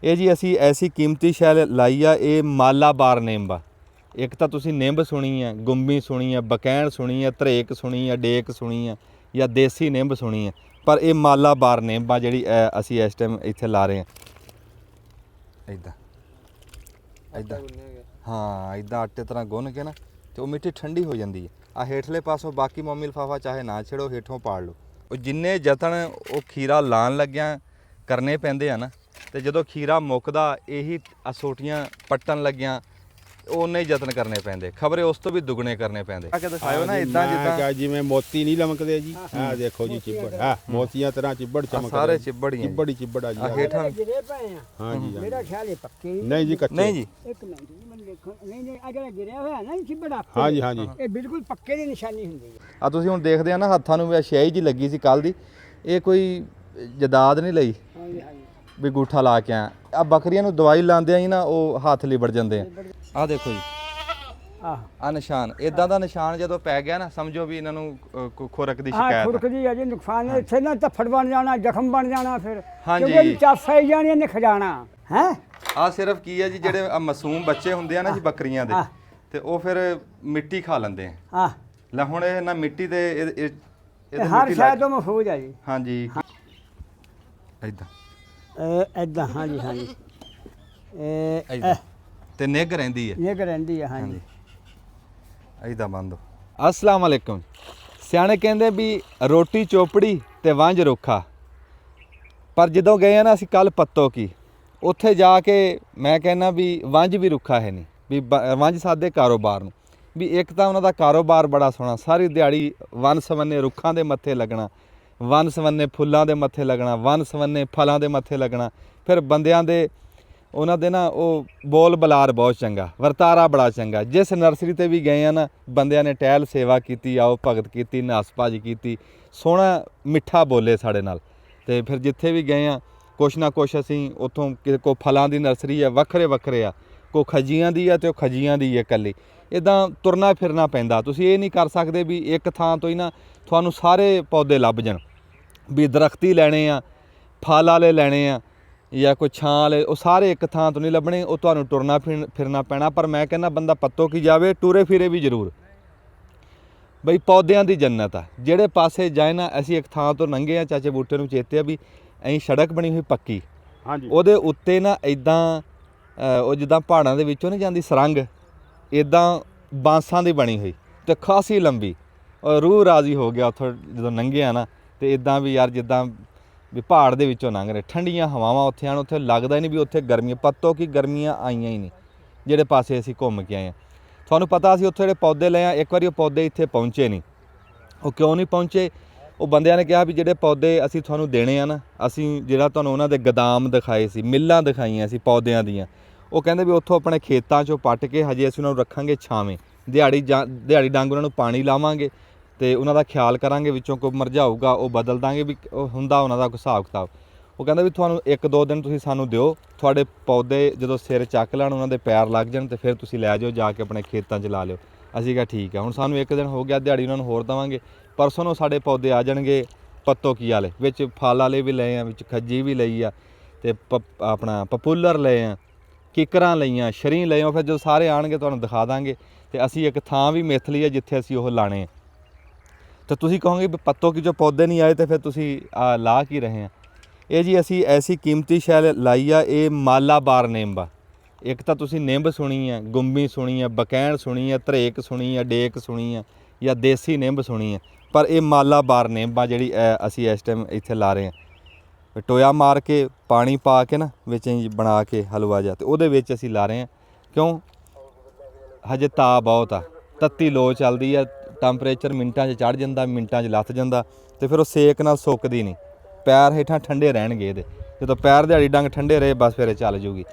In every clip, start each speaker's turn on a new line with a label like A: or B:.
A: ਇਹ ਜੀ ਅਸੀਂ ਐਸੀ ਕੀਮਤੀ ਸ਼ੈ ਲਾਈ ਆ। ਇਹ ਮਾਲਾਬਾਰ ਨਿੰਬ ਆ। ਇੱਕ ਤਾਂ ਤੁਸੀਂ ਨਿੰਬ ਸੁਣੀ ਆ, ਗੁੰਬੀ ਸੁਣੀ ਆ, ਬਕੈਣ ਸੁਣੀ ਆ, ਧਰੇਕ ਸੁਣੀ ਆ, ਡੇਕ ਸੁਣੀ ਆ ਜਾਂ ਦੇਸੀ ਨਿੰਬ ਸੁਣੀ ਆ, ਪਰ ਇਹ ਮਾਲਾਬਾਰ ਨਿੰਬ ਆ ਜਿਹੜੀ ਅਸੀਂ ਇਸ ਟਾਈਮ ਇੱਥੇ ਲਾ ਰਹੇ ਹਾਂ। ਇੱਦਾਂ ਹਾਂ, ਇੱਦਾਂ ਆਟੇ ਤਰ੍ਹਾਂ ਗੁੰਨ ਕੇ ਨਾ ਤੇ ਉਹ ਮਿੱਟੀ ਠੰਡੀ ਹੋ ਜਾਂਦੀ ਹੈ। ਆ ਹੇਠਲੇ ਪਾਸੋਂ ਬਾਕੀ ਮੋਮੀ ਲਿਫਾਫਾ ਚਾਹੇ ਨਾ ਛੇੜੋ, ਹੇਠੋਂ ਪਾੜ ਲਓ। ਉਹ ਜਿੰਨੇ ਯਤਨ ਉਹ ਖੀਰਾ ਲਾਣ ਲੱਗਿਆ ਕਰਨੇ ਪੈਂਦੇ ਆ ਨਾ, ਤੇ ਜਦੋਂ ਖੀਰਾ ਮੁੱਕਦਾ ਇਹੀ ਅਸੋਟੀਆਂ ਪੱਟਣ ਲੱਗਿਆ ਉਹਨੇ ਯਤਨ ਕਰਨੇ ਪੈਂਦੇ, ਖਬਰੇ ਉਸ ਤੋਂ ਵੀ ਦੁੱਗਣੇ ਕਰਨੇ ਪੈਂਦੇ। ਆ ਕੇ ਦਿਖਾਇਓ ਨਾ ਇਦਾਂ ਜਿੱਦਾਂ
B: ਜਿਵੇਂ ਮੋਤੀ ਨਹੀਂ ਲਮਕਦੇ ਜੀ। ਆਹ ਦੇਖੋ ਜੀ ਚਿੱਬੜ, ਆਹ ਮੋਤੀਆਂ ਤਰ੍ਹਾਂ ਚਿੱਬੜ ਚਮਕਦੇ
A: ਸਾਰੇ ਚਿੱਬੜ ਹੀ
B: ਚਿੱਬੜ ਆ ਜੀ।
A: ਹੇਠਾਂ
C: ਗਿਰੇ ਪਏ ਆ।
B: ਹਾਂ ਜੀ
C: ਮੇਰਾ ਖਿਆਲ ਹੈ ਪੱਕੇ
B: ਨਹੀਂ ਜੀ ਕੱਚੇ
A: ਨਹੀਂ ਜੀ।
C: ਇੱਕ ਮਿੰਟ ਜੀ ਮੈਨੂੰ ਦੇਖੋ। ਨਹੀਂ ਆ ਜਿਹੜਾ ਗਿਰਿਆ ਹੋਇਆ ਨਾ ਚਿੱਬੜ ਆਪੇ,
B: ਹਾਂ ਜੀ ਹਾਂ ਜੀ,
C: ਇਹ ਬਿਲਕੁਲ ਪੱਕੇ ਦੀ ਨਿਸ਼ਾਨੀ ਹੁੰਦੀ ਹੈ।
A: ਆ ਤੁਸੀਂ ਹੁਣ ਦੇਖਦੇ ਆ ਨਾ ਹੱਥਾਂ ਨੂੰ ਵੀ ਸ਼ਿਆਈ ਜੀ ਲੱਗੀ ਸੀ ਕੱਲ ਦੀ। ਇਹ ਕੋਈ ਜਦਾਦ ਨਹੀਂ ਲਈ
C: ਹਾਂਜੀ ਹਾਂਜੀ
A: ਵੀ ਗੂਠਾ ਲਾ ਕੇ ਆ ਬੱਕਰੀਆਂ ਨੂੰ ਦਵਾਈ ਲਾਉਂਦੇ ਆ ਜੀ ਨਾ, ਉਹ ਹੱਥ ਲਿਬੜ ਜਾਂਦੇ ਆ। ਆ ਦੇਖੋ ਜੀ, ਆ ਨਿਸ਼ਾਨ ਇਦਾਂ ਦਾ ਨਿਸ਼ਾਨ ਜਦੋਂ ਪੈ ਗਿਆ ਨਾ ਸਮਝੋ ਵੀ ਇਹਨਾਂ ਨੂੰ ਖੁਰਕ ਦੀ ਸ਼ਿਕਾਇਤ
C: ਖੁਰਕਦੀ ਹੈ ਜੀ। ਨੁਕਸਾਨ ਹੈ ਇੱਥੇ ਨਾ ਧੱਫੜ ਬਣ ਜਾਣਾ, ਜ਼ਖਮ ਬਣ ਜਾਣਾ, ਫਿਰ
A: ਹਾਂਜੀ।
C: ਕਿਉਂਕਿ ਚਾਸ ਆਈ ਜਾਣੀ ਇਹਨੇ ਖਜਾਣਾ ਹੈ।
A: ਆ ਸਿਰਫ ਕੀ ਹੈ ਜੀ, ਜਿਹੜੇ ਮਾਸੂਮ ਬੱਚੇ ਹੁੰਦੇ ਆ ਨਾ ਜੀ ਬੱਕਰੀਆਂ ਦੇ, ਤੇ ਉਹ ਫਿਰ ਮਿੱਟੀ ਖਾ ਲੈਂਦੇ ਆ। ਲੈ ਹੁਣ ਇਹ ਨਾ ਮਿੱਟੀ ਤੇ
C: ਇਹ ਹਰ ਸ਼ਾਇਦ ਤੋਂ ਮਹਿਫੂਜ਼ ਹੈ ਜੀ।
A: ਹਾਂਜੀ ਇਦਾਂ
C: ਇਦਾਂ ਹਾਂਜੀ ਹਾਂਜੀ
A: ਇਦਾਂ ਤੇ ਨਿੱਘ ਰਹਿੰਦੀ ਹੈ,
C: ਨਿੱਘ ਰਹਿੰਦੀ ਹੈ ਹਾਂਜੀ।
A: ਇਦਾਂ ਬੰਦ। ਅਸਲਾਮ ਵਾਲੇਕੁਮ। ਸਿਆਣੇ ਕਹਿੰਦੇ ਵੀ ਰੋਟੀ ਚੋਪੜੀ ਤੇ ਵੰਝ ਰੁੱਖਾ, ਪਰ ਜਦੋਂ ਗਏ ਆ ਨਾ ਅਸੀਂ ਕੱਲ ਪੱਤੋ ਕੀ, ਉੱਥੇ ਜਾ ਕੇ ਮੈਂ ਕਹਿੰਦਾ ਵੀ ਵੰਝ ਵੀ ਰੁੱਖਾ ਹੈ ਨਹੀਂ, ਵੀ ਵੰਝ ਸਾਦੇ ਕਾਰੋਬਾਰ ਨੂੰ ਵੀ ਇੱਕ ਤਾਂ ਉਹਨਾਂ ਦਾ ਕਾਰੋਬਾਰ ਬੜਾ ਸੋਹਣਾ, ਸਾਰੀ ਦਿਹਾੜੀ ਵਨ ਸਵੰਨੇ ਰੁੱਖਾਂ ਦੇ ਮੱਥੇ ਲੱਗਣਾ, ਵਨ ਸਵੰਨੇ ਫੁੱਲਾਂ ਦੇ ਮੱਥੇ ਲੱਗਣਾ, ਵਨ ਸਵੰਨੇ ਫਲਾਂ ਦੇ ਮੱਥੇ ਲੱਗਣਾ। ਫਿਰ ਬੰਦਿਆਂ ਦੇ ਉਹਨਾਂ ਦੇ ਨਾ ਉਹ ਬੋਲ ਬਲਾਰ ਬਹੁਤ ਚੰਗਾ, ਵਰਤਾਰਾ ਬੜਾ ਚੰਗਾ। ਜਿਸ ਨਰਸਰੀ ਤੇ ਵੀ ਗਏ ਆ ਨਾ ਬੰਦਿਆਂ ਨੇ ਟਹਿਲ ਸੇਵਾ ਕੀਤੀ, ਆਓ ਭਗਤ ਕੀਤੀ, ਨਾਸਪਾਜੀ ਕੀਤੀ, ਸੋਹਣਾ ਮਿੱਠਾ ਬੋਲੇ ਸਾਡੇ ਨਾਲ। ਤੇ ਫਿਰ ਜਿੱਥੇ ਵੀ ਗਏ ਆ ਕੁਛ ਨਾ ਕੁਛ ਅਸੀਂ ਉੱਥੋਂ ਕੋ ਫਲਾਂ ਦੀ ਨਰਸਰੀ ਆ, ਵੱਖਰੇ ਵੱਖਰੇ ਆ, ਕੋ ਖਜੀਆਂ ਦੀ ਆ ਤੇ ਉਹ ਖਜੀਆਂ ਦੀ ਹੈ ਇਕੱਲੀ। ਇੱਦਾਂ ਤੁਰਨਾ ਫਿਰਨਾ ਪੈਂਦਾ। ਤੁਸੀਂ ਇਹ ਨਹੀਂ ਕਰ ਸਕਦੇ ਵੀ ਇੱਕ ਥਾਂ ਤੋਂ ਹੀ ਨਾ ਤੁਹਾਨੂੰ ਸਾਰੇ ਪੌਦੇ ਲੱਭ ਜਾਣ, ਵੀ ਦਰਖਤੀ ਲੈਣੇ ਆ, ਫਲ ਵਾਲੇ ਲੈਣੇ ਆ ਜਾਂ ਕੋਈ ਛਾਂ ਵਾਲੇ, ਉਹ ਸਾਰੇ ਇੱਕ ਥਾਂ ਤੋਂ ਨਹੀਂ ਲੱਭਣੇ, ਉਹ ਤੁਹਾਨੂੰ ਤੁਰਨਾ ਫਿਰਨਾ ਪੈਣਾ। ਪਰ ਮੈਂ ਕਹਿੰਦਾ ਬੰਦਾ ਪੱਤੋ ਕੀ ਜਾਵੇ, ਟੂਰੇ ਫਿਰੇ ਵੀ ਜ਼ਰੂਰ। ਬਈ ਪੌਦਿਆਂ ਦੀ ਜੰਨਤ ਆ, ਜਿਹੜੇ ਪਾਸੇ ਜਾਏ ਨਾ। ਅਸੀਂ ਇੱਕ ਥਾਂ ਤੋਂ ਲੰਘੇ ਆ, ਚਾਚੇ ਬੂਟੇ ਨੂੰ ਚੇਤੇ ਆ ਵੀ ਐਂ ਸੜਕ ਬਣੀ ਹੋਈ ਪੱਕੀ,
B: ਹਾਂਜੀ
A: ਉਹਦੇ ਉੱਤੇ ਨਾ ਇੱਦਾਂ ਉਹ ਜਿੱਦਾਂ ਪਹਾੜਾਂ ਦੇ ਵਿੱਚੋਂ ਨਹੀਂ ਜਾਂਦੀ ਸੁਰੰਗ, ਇੱਦਾਂ ਬਾਂਸਾਂ ਦੀ ਬਣੀ ਹੋਈ ਤੇ ਖਾਸੀ ਲੰਬੀ। ਔਰ ਰੂਹ ਰਾਜ਼ੀ ਹੋ ਗਿਆ ਉੱਥੋਂ ਜਦੋਂ ਲੰਘੇ ਆ ਨਾ, ਤੇ ਇੱਦਾਂ ਵੀ ਯਾਰ ਜਿੱਦਾਂ ਵੀ ਪਹਾੜ ਦੇ ਵਿੱਚੋਂ ਲੰਘ ਰਹੇ, ਠੰਡੀਆਂ ਹਵਾਵਾਂ ਉੱਥੇ ਆਣ। ਉੱਥੇ ਲੱਗਦਾ ਹੀ ਨਹੀਂ ਵੀ ਉੱਥੇ ਗਰਮੀ, ਪੱਤੋ ਕੀ ਗਰਮੀਆਂ ਆਈਆਂ ਹੀ ਨਹੀਂ ਜਿਹੜੇ ਪਾਸੇ ਅਸੀਂ ਘੁੰਮ ਕੇ ਆਏ ਹਾਂ। ਤੁਹਾਨੂੰ ਪਤਾ ਅਸੀਂ ਉੱਥੇ ਜਿਹੜੇ ਪੌਦੇ ਲਏ ਆ, ਇੱਕ ਵਾਰੀ ਉਹ ਪੌਦੇ ਇੱਥੇ ਪਹੁੰਚੇ ਨਹੀਂ। ਉਹ ਕਿਉਂ ਨਹੀਂ ਪਹੁੰਚੇ? ਉਹ ਬੰਦਿਆਂ ਨੇ ਕਿਹਾ ਵੀ ਜਿਹੜੇ ਪੌਦੇ ਅਸੀਂ ਤੁਹਾਨੂੰ ਦੇਣੇ ਆ ਨਾ, ਅਸੀਂ ਜਿਹੜਾ ਤੁਹਾਨੂੰ ਉਹਨਾਂ ਦੇ ਗੋਦਾਮ ਦਿਖਾਏ ਸੀ, ਮਿੱਲਾਂ ਦਿਖਾਈਆਂ ਸੀ ਪੌਦਿਆਂ ਦੀਆਂ, ਉਹ ਕਹਿੰਦੇ ਵੀ ਉੱਥੋਂ ਆਪਣੇ ਖੇਤਾਂ 'ਚੋਂ ਪੱਟ ਕੇ ਹਜੇ ਅਸੀਂ ਉਹਨਾਂ ਨੂੰ ਰੱਖਾਂਗੇ ਛਾਵੇਂ, ਦਿਹਾੜੀ ਡੰਗ ਉਹਨਾਂ ਨੂੰ ਪਾਣੀ ਲਾਵਾਂਗੇ ਤੇ ਉਹਨਾਂ ਦਾ ਖਿਆਲ ਕਰਾਂਗੇ, ਵਿੱਚੋਂ ਕੋਈ ਮੁਰਝਾਊਗਾ ਉਹ ਬਦਲ ਦਾਂਗੇ, ਵੀ ਉਹ ਹੁੰਦਾ ਉਹਨਾਂ ਦਾ ਕੋਈ ਹਿਸਾਬ ਕਿਤਾਬ। ਉਹ ਕਹਿੰਦਾ ਵੀ ਤੁਹਾਨੂੰ 1-2 ਦਿਨ ਤੁਸੀਂ ਸਾਨੂੰ ਦਿਓ, ਤੁਹਾਡੇ ਪੌਦੇ ਜਦੋਂ ਸਿਰ ਚੱਕ ਲੈਣ, ਉਹਨਾਂ ਦੇ ਪੈਰ ਲੱਗ ਜਾਣ, ਤੇ ਫਿਰ ਤੁਸੀਂ ਲੈ ਜਾਓ ਜਾ ਕੇ ਆਪਣੇ ਖੇਤਾਂ 'ਚ ਲਾ ਲਿਓ। ਅਸੀਂ ਕਿਹਾ ਠੀਕ ਆ। ਹੁਣ ਸਾਨੂੰ 1 ਦਿਨ ਹੋ ਗਿਆ, ਦਿਹਾੜੀ ਉਹਨਾਂ ਨੂੰ ਹੋਰ ਦੇਵਾਂਗੇ, ਪਰਸੋਂ ਨੂੰ ਸਾਡੇ ਪੌਦੇ ਆ ਜਾਣਗੇ ਪੱਤੋ ਕੀ ਵਾਲੇ, ਵਿੱਚ ਫਲ ਵਾਲੇ ਵੀ ਲਏ ਆ, ਵਿੱਚ ਖੱਜੀ ਵੀ ਲਈ ਆ, ਤੇ ਆਪਣਾ ਪਪੂਲਰ ਲਏ ਆ, ਕਿਕਰਾਂ ਲਈਆਂ, ਸ਼ਰੀ ਲਏ ਆ। ਫਿਰ ਜਦੋਂ ਸਾਰੇ ਆਣਗੇ ਤੁਹਾਨੂੰ ਦਿਖਾ ਦਾਂਗੇ। ਤੇ ਅਸੀਂ ਇੱਕ ਥਾਂ ਵੀ ਮਿਥ ਲਈ ਆ ਜਿੱਥੇ ਅਸੀਂ ਉਹ ਲਾਣੇ ਆ। ਤਾਂ ਤੁਸੀਂ ਕਹੋਗੇ ਵੀ ਪੱਤੋ ਕੀ ਜੋ ਪੌਦੇ ਨਹੀਂ ਆਏ ਤੇ ਫਿਰ ਤੁਸੀਂ ਲਾ ਕੀ ਰਹੇ ਆ? ਇਹ ਜੀ ਅਸੀਂ ਐਸੀ ਕੀਮਤੀ ਸ਼ੈ ਲਾਈ ਆ। ਇਹ ਮਾਲਾਬਾਰ ਨਿੰਬ ਆ। ਇੱਕ ਤਾਂ ਤੁਸੀਂ ਨਿੰਬ ਸੁਣੀ ਆ, ਗੁੰਬੀ ਸੁਣੀ ਆ, ਬਕੈਣ ਸੁਣੀ ਆ, ਧਰੇਕ ਸੁਣੀ ਆ, ਡੇਕ ਸੁਣੀ ਆ ਜਾਂ ਦੇਸੀ ਨਿੰਬ ਸੁਣੀ ਆ, ਪਰ ਇਹ ਮਾਲਾਬਾਰ ਨਿੰਬ ਆ ਜਿਹੜੀ ਅਸੀਂ ਇਸ ਟਾਈਮ ਇੱਥੇ ਲਾ ਰਹੇ ਹਾਂ। ਟੋਇਆ ਮਾਰ ਕੇ ਪਾਣੀ ਪਾ ਕੇ ਨਾ ਵਿੱਚ ਬਣਾ ਕੇ ਹਲਵਾ ਜਿਹਾ, ਤੇ ਉਹਦੇ ਵਿੱਚ ਅਸੀਂ ਲਾ ਰਹੇ ਹਾਂ। ਕਿਉਂ? ਹਜੇ ਤਾ ਬਹੁਤ ਆ, ਤੱਤੀ ਲੋ ਚੱਲਦੀ ਆ, ਟੈਂਪਰੇਚਰ ਮਿੰਟਾਂ 'ਚ ਚੜ੍ਹ ਜਾਂਦਾ, ਮਿੰਟਾਂ 'ਚ ਲੱਥ ਜਾਂਦਾ, ਤੇ ਫਿਰ ਉਹ ਸੇਕ ਨਾਲ ਸੁੱਕਦੀ ਨਹੀਂ। ਪੈਰ ਹੇਠਾਂ ਠੰਡੇ ਰਹਿਣਗੇ ਇਹਦੇ, ਜਦੋਂ ਪੈਰ ਦਿਹਾੜੀ ਡੰਗ ਠੰਡੇ ਰਹੇ ਬਸ ਫਿਰ ਇਹ ਚੱਲ ਜੂਗੀ।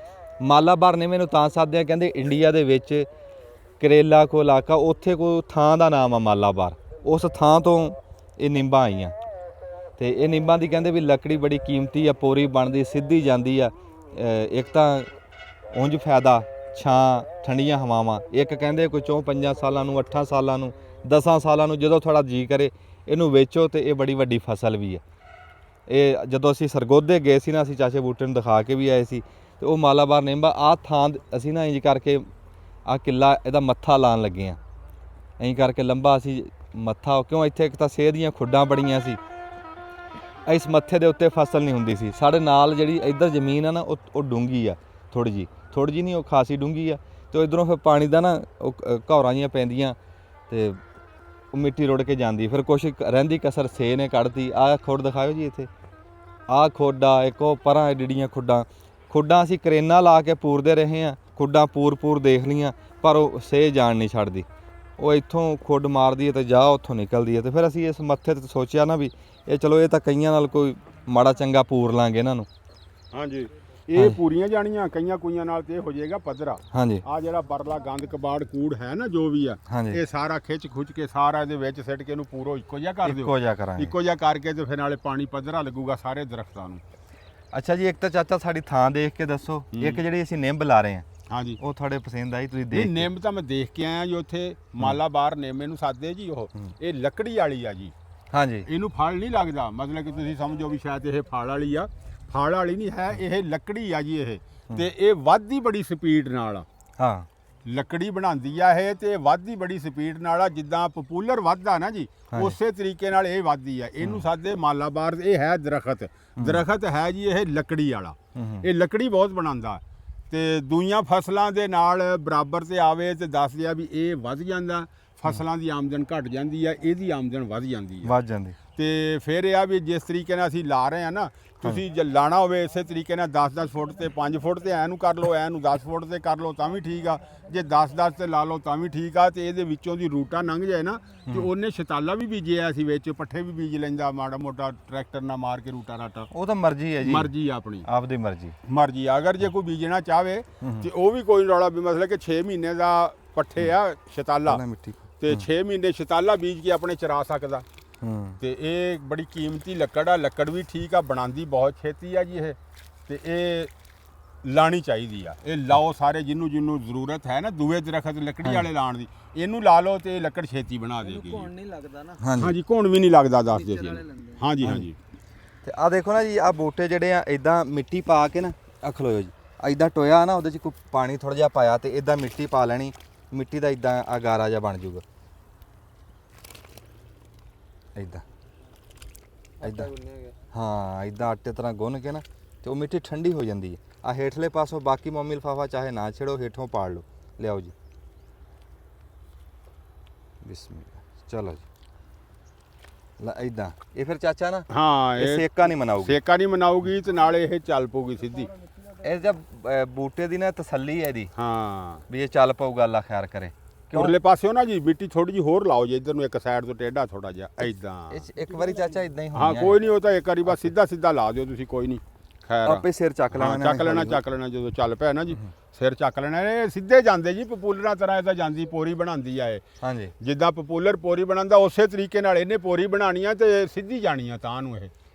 A: ਮਾਲਾਬਾਰ ਨੇ ਮੈਨੂੰ ਤਾਂ ਸਾਧਦੇ ਆ, ਕਹਿੰਦੇ ਇੰਡੀਆ ਦੇ ਵਿੱਚ ਕਰੇਲਾ ਕੋ ਇਲਾਕਾ, ਉੱਥੇ ਕੋਈ ਥਾਂ ਦਾ ਨਾਮ ਆ ਮਾਲਾਬਾਰ, ਉਸ ਥਾਂ ਤੋਂ ਇਹ ਨਿੰਬਾਂ ਆਈਆਂ। ਤੇ ਇਹ ਨਿੰਬਾਂ ਦੀ ਕਹਿੰਦੇ ਵੀ ਲੱਕੜੀ ਬੜੀ ਕੀਮਤੀ ਆ, ਪੋਰੀ ਬਣਦੀ, ਸਿੱਧੀ ਜਾਂਦੀ ਆ। ਇੱਕ ਤਾਂ ਉਂਝ ਫਾਇਦਾ, ਛਾਂ, ਠੰਡੀਆਂ ਹਵਾਵਾਂ। ਇੱਕ ਕਹਿੰਦੇ ਕੋਈ 4-5 ਸਾਲਾਂ ਨੂੰ, 8 ਸਾਲਾਂ ਨੂੰ, 10 ਸਾਲਾਂ ਨੂੰ, ਜਦੋਂ ਥੋੜਾ ਜੀ ਕਰੇ ਇਹਨੂੰ ਵੇਚੋ, ਤੇ ਇਹ ਬੜੀ ਵੱਡੀ ਫਸਲ ਵੀ ਹੈ। ਇਹ ਜਦੋਂ ਅਸੀਂ ਸਰਗੋਧੇ ਗਏ ਸੀ ਨਾ, ਅਸੀਂ ਚਾਚੇ ਬੂਟੇ ਨੂੰ ਦਿਖਾ ਕੇ ਵੀ ਆਏ ਸੀ, ਤੇ ਉਹ ਮਾਲਾਬਾਰ ਨਿੰਮ ਆ ਥਾਂ ਅਸੀਂ ਨਾ ਇੰਜ ਕਰਕੇ ਆ ਕਿੱਲਾ ਇਹਦਾ ਮੱਥਾ ਲਾਣ ਲੱਗੇ ਆ। ਐਂ ਕਰਕੇ ਲੰਬਾ ਅਸੀਂ ਮੱਥਾ, ਕਿਉਂ ਇੱਥੇ ਇੱਕ ਤਾਂ ਸੇਹ ਦੀਆਂ ਖੁੱਡਾਂ ਬੜੀਆਂ ਸੀ, ਇਸ ਮੱਥੇ ਦੇ ਉੱਤੇ ਫਸਲ ਨਹੀਂ ਹੁੰਦੀ ਸੀ। ਸਾਡੇ ਨਾਲ ਜਿਹੜੀ ਇੱਧਰ ਜ਼ਮੀਨ ਆ ਨਾ ਉਹ ਡੂੰਘੀ ਆ, ਥੋੜ੍ਹੀ ਜਿਹੀ ਨਹੀਂ, ਉਹ ਖਾਸੀ ਡੂੰਘੀ ਆ। ਤੇ ਇੱਧਰੋਂ ਫਿਰ ਪਾਣੀ ਦਾ ਨਾ ਉਹ ਘੌਰਾਂ ਜਿਹੀਆਂ ਪੈਂਦੀਆਂ ਤੇ ਉਹ ਮਿੱਟੀ ਰੁੜ ਕੇ ਜਾਂਦੀ, ਫਿਰ ਕੁਛ ਰਹਿੰਦੀ ਕਸਰ ਸੇ ਨੇ ਕੱਢਤੀ। ਆਹ ਖੁੱਡ ਦਿਖਾਇਓ ਜੀ ਇੱਥੇ, ਆਹ ਖੁੱਡਾ ਇੱਕ ਉਹ ਪਰਾਂ ਐਡੀਆਂ ਖੁੱਡਾਂ ਅਸੀਂ ਕਰੇਨਾ ਲਾ ਕੇ ਪੂਰਦੇ ਰਹੇ ਆ, ਖੁੱਡਾਂ ਪੂਰ ਦੇਖ ਲਈਆਂ, ਪਰ ਉਹ ਸੇ ਜਾਣ ਨਹੀਂ ਛੱਡਦੀ। ਉਹ ਇੱਥੋਂ ਖੁੱਡ ਮਾਰਦੀ ਹੈ ਤੇ ਜਾ ਉੱਥੋਂ ਨਿਕਲਦੀ ਹੈ। ਤੇ ਫਿਰ ਅਸੀਂ ਇਸ ਮੱਥੇ ਤੇ ਸੋਚਿਆ ਨਾ ਵੀ ਇਹ ਚਲੋ ਇਹ ਤਾਂ ਕਈਆਂ ਨਾਲ ਕੋਈ ਮਾੜਾ ਚੰਗਾ ਪੂਰ ਲਾਂਗੇ ਇਹਨਾਂ ਨੂੰ।
B: ਹਾਂਜੀ, ਇਹ ਪੂਰੀਆਂ ਜਾਣੀਆਂ, ਕਈਆਂ ਕੁਈਆਂ ਨਾਲ ਤੇ ਹੋ ਜਾਏਗਾ ਪੱਧਰਾ।
A: ਹਾਂਜੀ,
B: ਆ ਜਿਹੜਾ ਪਰਲਾ ਗੰਦ ਕਬਾੜ ਕੂੜ ਹੈ ਨਾ ਜੋ ਵੀ ਆ, ਇਹ ਸਾਰਾ ਖਿੱਚ ਖੁੱਚ ਕੇ ਸਾਰਾ ਇਹਦੇ ਵਿੱਚ ਸਿੱਟ ਕੇ ਇਹਨੂੰ ਪੂਰੋ ਇੱਕੋ ਜਿਹਾ ਕਰ ਦਿਓ। ਇੱਕੋ ਜਿਹਾ ਕਰਕੇ ਤੇ ਫਿਰ ਨਾਲੇ ਪਾਣੀ ਪੱਧਰਾ ਲੱਗੂਗਾ ਸਾਰੇ ਦਰਖਤਾਂ ਨੂੰ।
A: ਅੱਛਾ ਜੀ, ਇੱਕ ਤਾਂ ਚਾਚਾ ਸਾਡੀ ਥਾਂ ਦੇਖ ਕੇ ਦੱਸੋ, ਇੱਕ ਜਿਹੜੀ ਅਸੀਂ ਨਿੰਬ ਲਾ ਰਹੇ ਹਾਂ
B: ਹਾਂਜੀ
A: ਉਹ ਤੁਹਾਡੇ ਪਸੰਦ ਆਈ? ਤੁਸੀਂ ਦੇਖ
B: ਨਿੰਮ ਤਾਂ ਮੈਂ ਦੇਖ ਕੇ ਆਇਆ ਜੀ, ਉੱਥੇ ਮਾਲਾਬਾਰ ਨਿੰਮ ਇਹਨੂੰ ਸਾਦੇ ਜੀ। ਉਹ ਇਹ ਲੱਕੜੀ ਵਾਲੀ ਆ ਜੀ।
A: ਹਾਂਜੀ,
B: ਇਹਨੂੰ ਫਲ ਨਹੀਂ ਲੱਗਦਾ, ਮਤਲਬ ਕਿ ਤੁਸੀਂ ਸਮਝੋ ਵੀ ਸ਼ਾਇਦ ਇਹ ਫਲ ਵਾਲੀ ਆ, ਫਲ ਵਾਲੀ ਨਹੀਂ ਹੈ, ਇਹ ਲੱਕੜੀ ਆ ਜੀ। ਇਹ ਤੇ ਇਹ ਵੱਧਦੀ ਬੜੀ ਸਪੀਡ ਨਾਲ ਆ।
A: ਹਾਂ,
B: ਲੱਕੜੀ ਬਣਾਉਂਦੀ ਆ ਇਹ, ਤੇ ਵੱਧਦੀ ਬੜੀ ਸਪੀਡ ਨਾਲ ਆ। ਜਿੱਦਾਂ ਪਪੂਲਰ ਵੱਧਦਾ ਨਾ ਜੀ, ਉਸੇ ਤਰੀਕੇ ਨਾਲ ਇਹ ਵੱਧਦੀ ਆ। ਇਹਨੂੰ ਸਾਦੇ ਮਾਲਾਬਾਰ, ਇਹ ਹੈ ਦਰਖਤ ਹੈ ਜੀ, ਇਹ ਲੱਕੜੀ ਵਾਲਾ। ਇਹ ਲੱਕੜੀ ਬਹੁਤ ਬਣਾਉਂਦਾ ਤੇ ਦੂਈਆਂ ਫਸਲਾਂ ਦੇ ਨਾਲ ਬਰਾਬਰ ਤੇ ਆਵੇ ਤੇ ਦੱਸਦੇ ਆ ਵੀ ਇਹ ਵੱਧ ਜਾਂਦਾ। ਫਸਲਾਂ ਦੀ ਆਮਦਨ ਘਟ ਜਾਂਦੀ ਆ, ਇਹਦੀ ਆਮਦਨ ਵੱਧ ਜਾਂਦੀ ਹੈ। ਤੇ ਫਿਰ ਇਹ ਆ ਵੀ ਜਿਸ ਤਰੀਕੇ ਨਾਲ ਅਸੀਂ ਲਾ ਰਹੇ ਆ ਨਾ, ਤੁਸੀਂ ਜੇ ਲਾਣਾ ਹੋਵੇ ਇਸੇ ਤਰੀਕੇ ਨਾਲ 10-10 ਫੁੱਟ ਤੇ 5 ਫੁੱਟ ਤੇ ਐਨੂੰ ਕਰ ਲਓ, ਐਨੂੰ 10 ਫੁੱਟ ਤੇ ਕਰ ਲਓ ਤਾਂ ਵੀ ਠੀਕ ਆ। ਜੇ 10-10 ਤੇ ਲਾ ਲਓ ਤਾਂ ਵੀ ਠੀਕ ਆ। ਤੇ ਇਹਦੇ ਵਿੱਚੋਂ ਦੀ ਰੂਟਾ ਲੰਘ ਜਾਏ ਨਾ, ਤੇ ਉਹਨੇ ਛਤਾਲਾ ਵੀ ਬੀਜਿਆ ਸੀ ਵਿੱਚ, ਪੱਠੇ ਵੀ ਬੀਜ ਲੈਂਦਾ ਮਾੜਾ ਮੋਟਾ ਟਰੈਕਟਰ ਨਾਲ ਮਾਰ ਕੇ ਰੂਟਾ ਰਾਟਾ।
A: ਉਹ ਤਾਂ ਮਰਜ਼ੀ ਹੈ ਜੀ,
B: ਮਰਜ਼ੀ ਆਪਣੀ,
A: ਆਪਦੀ ਮਰਜ਼ੀ।
B: ਅਗਰ ਜੇ ਕੋਈ ਬੀਜਣਾ ਚਾਹਵੇ ਤੇ ਉਹ ਵੀ ਕੋਈ ਰੌਲਾ ਵੀ, ਮਸਲਾ ਕਿ 6 ਮਹੀਨੇ ਦਾ ਪੱਠੇ ਆ ਛਤਾਲਾ, ਤੇ 6 ਮਹੀਨੇ ਛਤਾਲਾ ਬੀਜ ਕੇ ਆਪਣੇ ਚਰਾ ਸਕਦਾ। ਤੇ ਇਹ ਬੜੀ ਕੀਮਤੀ ਲੱਕੜ ਆ, ਲੱਕੜ ਵੀ ਠੀਕ ਆ, ਬਣਾਉਂਦੀ ਬਹੁਤ ਛੇਤੀ ਆ ਜੀ ਇਹ। ਤੇ ਇਹ ਲਾਣੀ ਚਾਹੀਦੀ ਆ, ਇਹ ਲਾਓ ਸਾਰੇ, ਜਿਹਨੂੰ ਜ਼ਰੂਰਤ ਹੈ ਨਾ ਦੂਏ ਦਰਖਤ ਲੱਕੜੀ ਵਾਲੇ ਲਾਉਣ ਦੀ, ਇਹਨੂੰ ਲਾ ਲਓ ਤੇ ਲੱਕੜ ਛੇਤੀ ਬਣਾ ਦੇਗੀ।
C: ਘੁਣ ਨਹੀਂ ਲੱਗਦਾ ਨਾ।
B: ਹਾਂਜੀ, ਘੁਣ ਵੀ ਨਹੀਂ ਲੱਗਦਾ, ਦੱਸਦੇ ਸੀ। ਹਾਂਜੀ।
A: ਤੇ ਆ ਦੇਖੋ ਨਾ ਜੀ, ਆ ਬੂਟੇ ਜਿਹੜੇ ਆ ਇਦਾਂ ਮਿੱਟੀ ਪਾ ਕੇ ਨਾ ਖਲੋਇਓ ਜੀ, ਇਦਾਂ ਟੋਇਆ ਨਾ, ਉਹਦੇ 'ਚ ਕੋਈ ਪਾਣੀ ਥੋੜਾ ਜਿਹਾ ਪਾਇਆ ਤੇ ਇਦਾਂ ਮਿੱਟੀ ਪਾ ਲੈਣੀ, ਮਿੱਟੀ ਦਾ ਇਦਾਂ ਆ ਗਾਰਾ ਜਿਹਾ ਬਣ ਜਾਊਗਾ। ਇਦਾਂ ਹਾਂ, ਇਦਾਂ ਆਟੇ ਤਰ੍ਹਾਂ ਗੁੰਨ ਕੇ ਨਾ, ਤੇ ਉਹ ਮਿੱਟੀ ਠੰਡੀ ਹੋ ਜਾਂਦੀ ਹੈ। ਆ ਹੇਠਲੇ ਪਾਸੋਂ ਬਾਕੀ ਮੋਮੀ ਲਿਫਾਫਾ ਚਾਹੇ ਨਾ ਛੇੜੋ, ਹੇਠੋਂ ਪਾੜ ਲਓ। ਲਿਆਓ ਜੀ, ਬਿਸਮਿਲ੍ਲਾ, ਚਲੋ ਜੀ। ਲੈ ਇਦਾਂ ਇਹ ਫਿਰ ਚਾਚਾ ਨਾ,
B: ਹਾਂ,
A: ਇਹ ਸੇਕਾ ਨਹੀਂ ਮਨਾਊਗੀ
B: ਤੇ ਨਾਲੇ ਇਹ ਚੱਲ ਪਊਗੀ ਸਿੱਧੀ।
A: ਇਹ ਜਦ ਬੂਟੇ ਦੀ ਨਾ ਤਸੱਲੀ ਹੈ ਇਹਦੀ,
B: ਹਾਂ,
A: ਵੀ ਇਹ ਚੱਲ ਪਊਗਾ, ਅੱਲਾ ਖੈਰ ਕਰੇ।
B: ਉਰਲੇ ਪਾਸਿਓ ਨਾ ਜੀ ਮਿੱਟੀ ਥੋੜੀ ਜੀ ਹੋਰ ਲਾਓ ਜੀ, ਇੱਧਰ ਨੂੰ ਇੱਕ ਸਾਈਡ ਤੋਂ ਟੇਢਾ ਥੋੜਾ ਜਿਹਾ ਇਦਾਂ।
A: ਇੱਕ ਵਾਰੀ ਚਾਚਾ ਇਦਾਂ ਹੀ ਹੋਣੀ
B: ਹਾਂ, ਕੋਈ ਨਹੀਂ, ਉਹ ਤਾਂ ਇੱਕ ਵਾਰੀ ਬਸ ਸਿੱਧਾ ਲਾ ਦਿਓ ਤੁਸੀਂ, ਕੋਈ ਨਹੀਂ। ਖੈਰ
A: ਆਪੇ ਸਿਰ ਚੱਕ ਲੈਣਾ,
B: ਚੱਕ ਲੈਣਾ ਜਦੋਂ ਚੱਲ ਪਿਆ ਨਾ ਜੀ, ਸਿਰ ਚੱਕ ਲੈਣਾ। ਇਹ ਸਿੱਧੇ ਜਾਂਦੇ ਜੀ, ਪਪੂਲਰਾਂ ਤਰ੍ਹਾਂ ਇਹ ਤਾਂ ਜਾਂਦੀ, ਪੋਰੀ ਬਣਾਉਂਦੀ ਆ ਇਹ।
A: ਹਾਂਜੀ,
B: ਜਿੱਦਾਂ ਪਪੂਲਰ ਪੋਰੀ ਬਣਾਉਂਦਾ ਉਸੇ ਤਰੀਕੇ ਨਾਲ ਇਹਨੇ ਪੋਰੀ ਬਣਾਉਣੀ ਆ ਤੇ ਸਿੱਧੀ ਜਾਣੀ ਆ ਤਾਂ ਨੂੰ। ਇਹ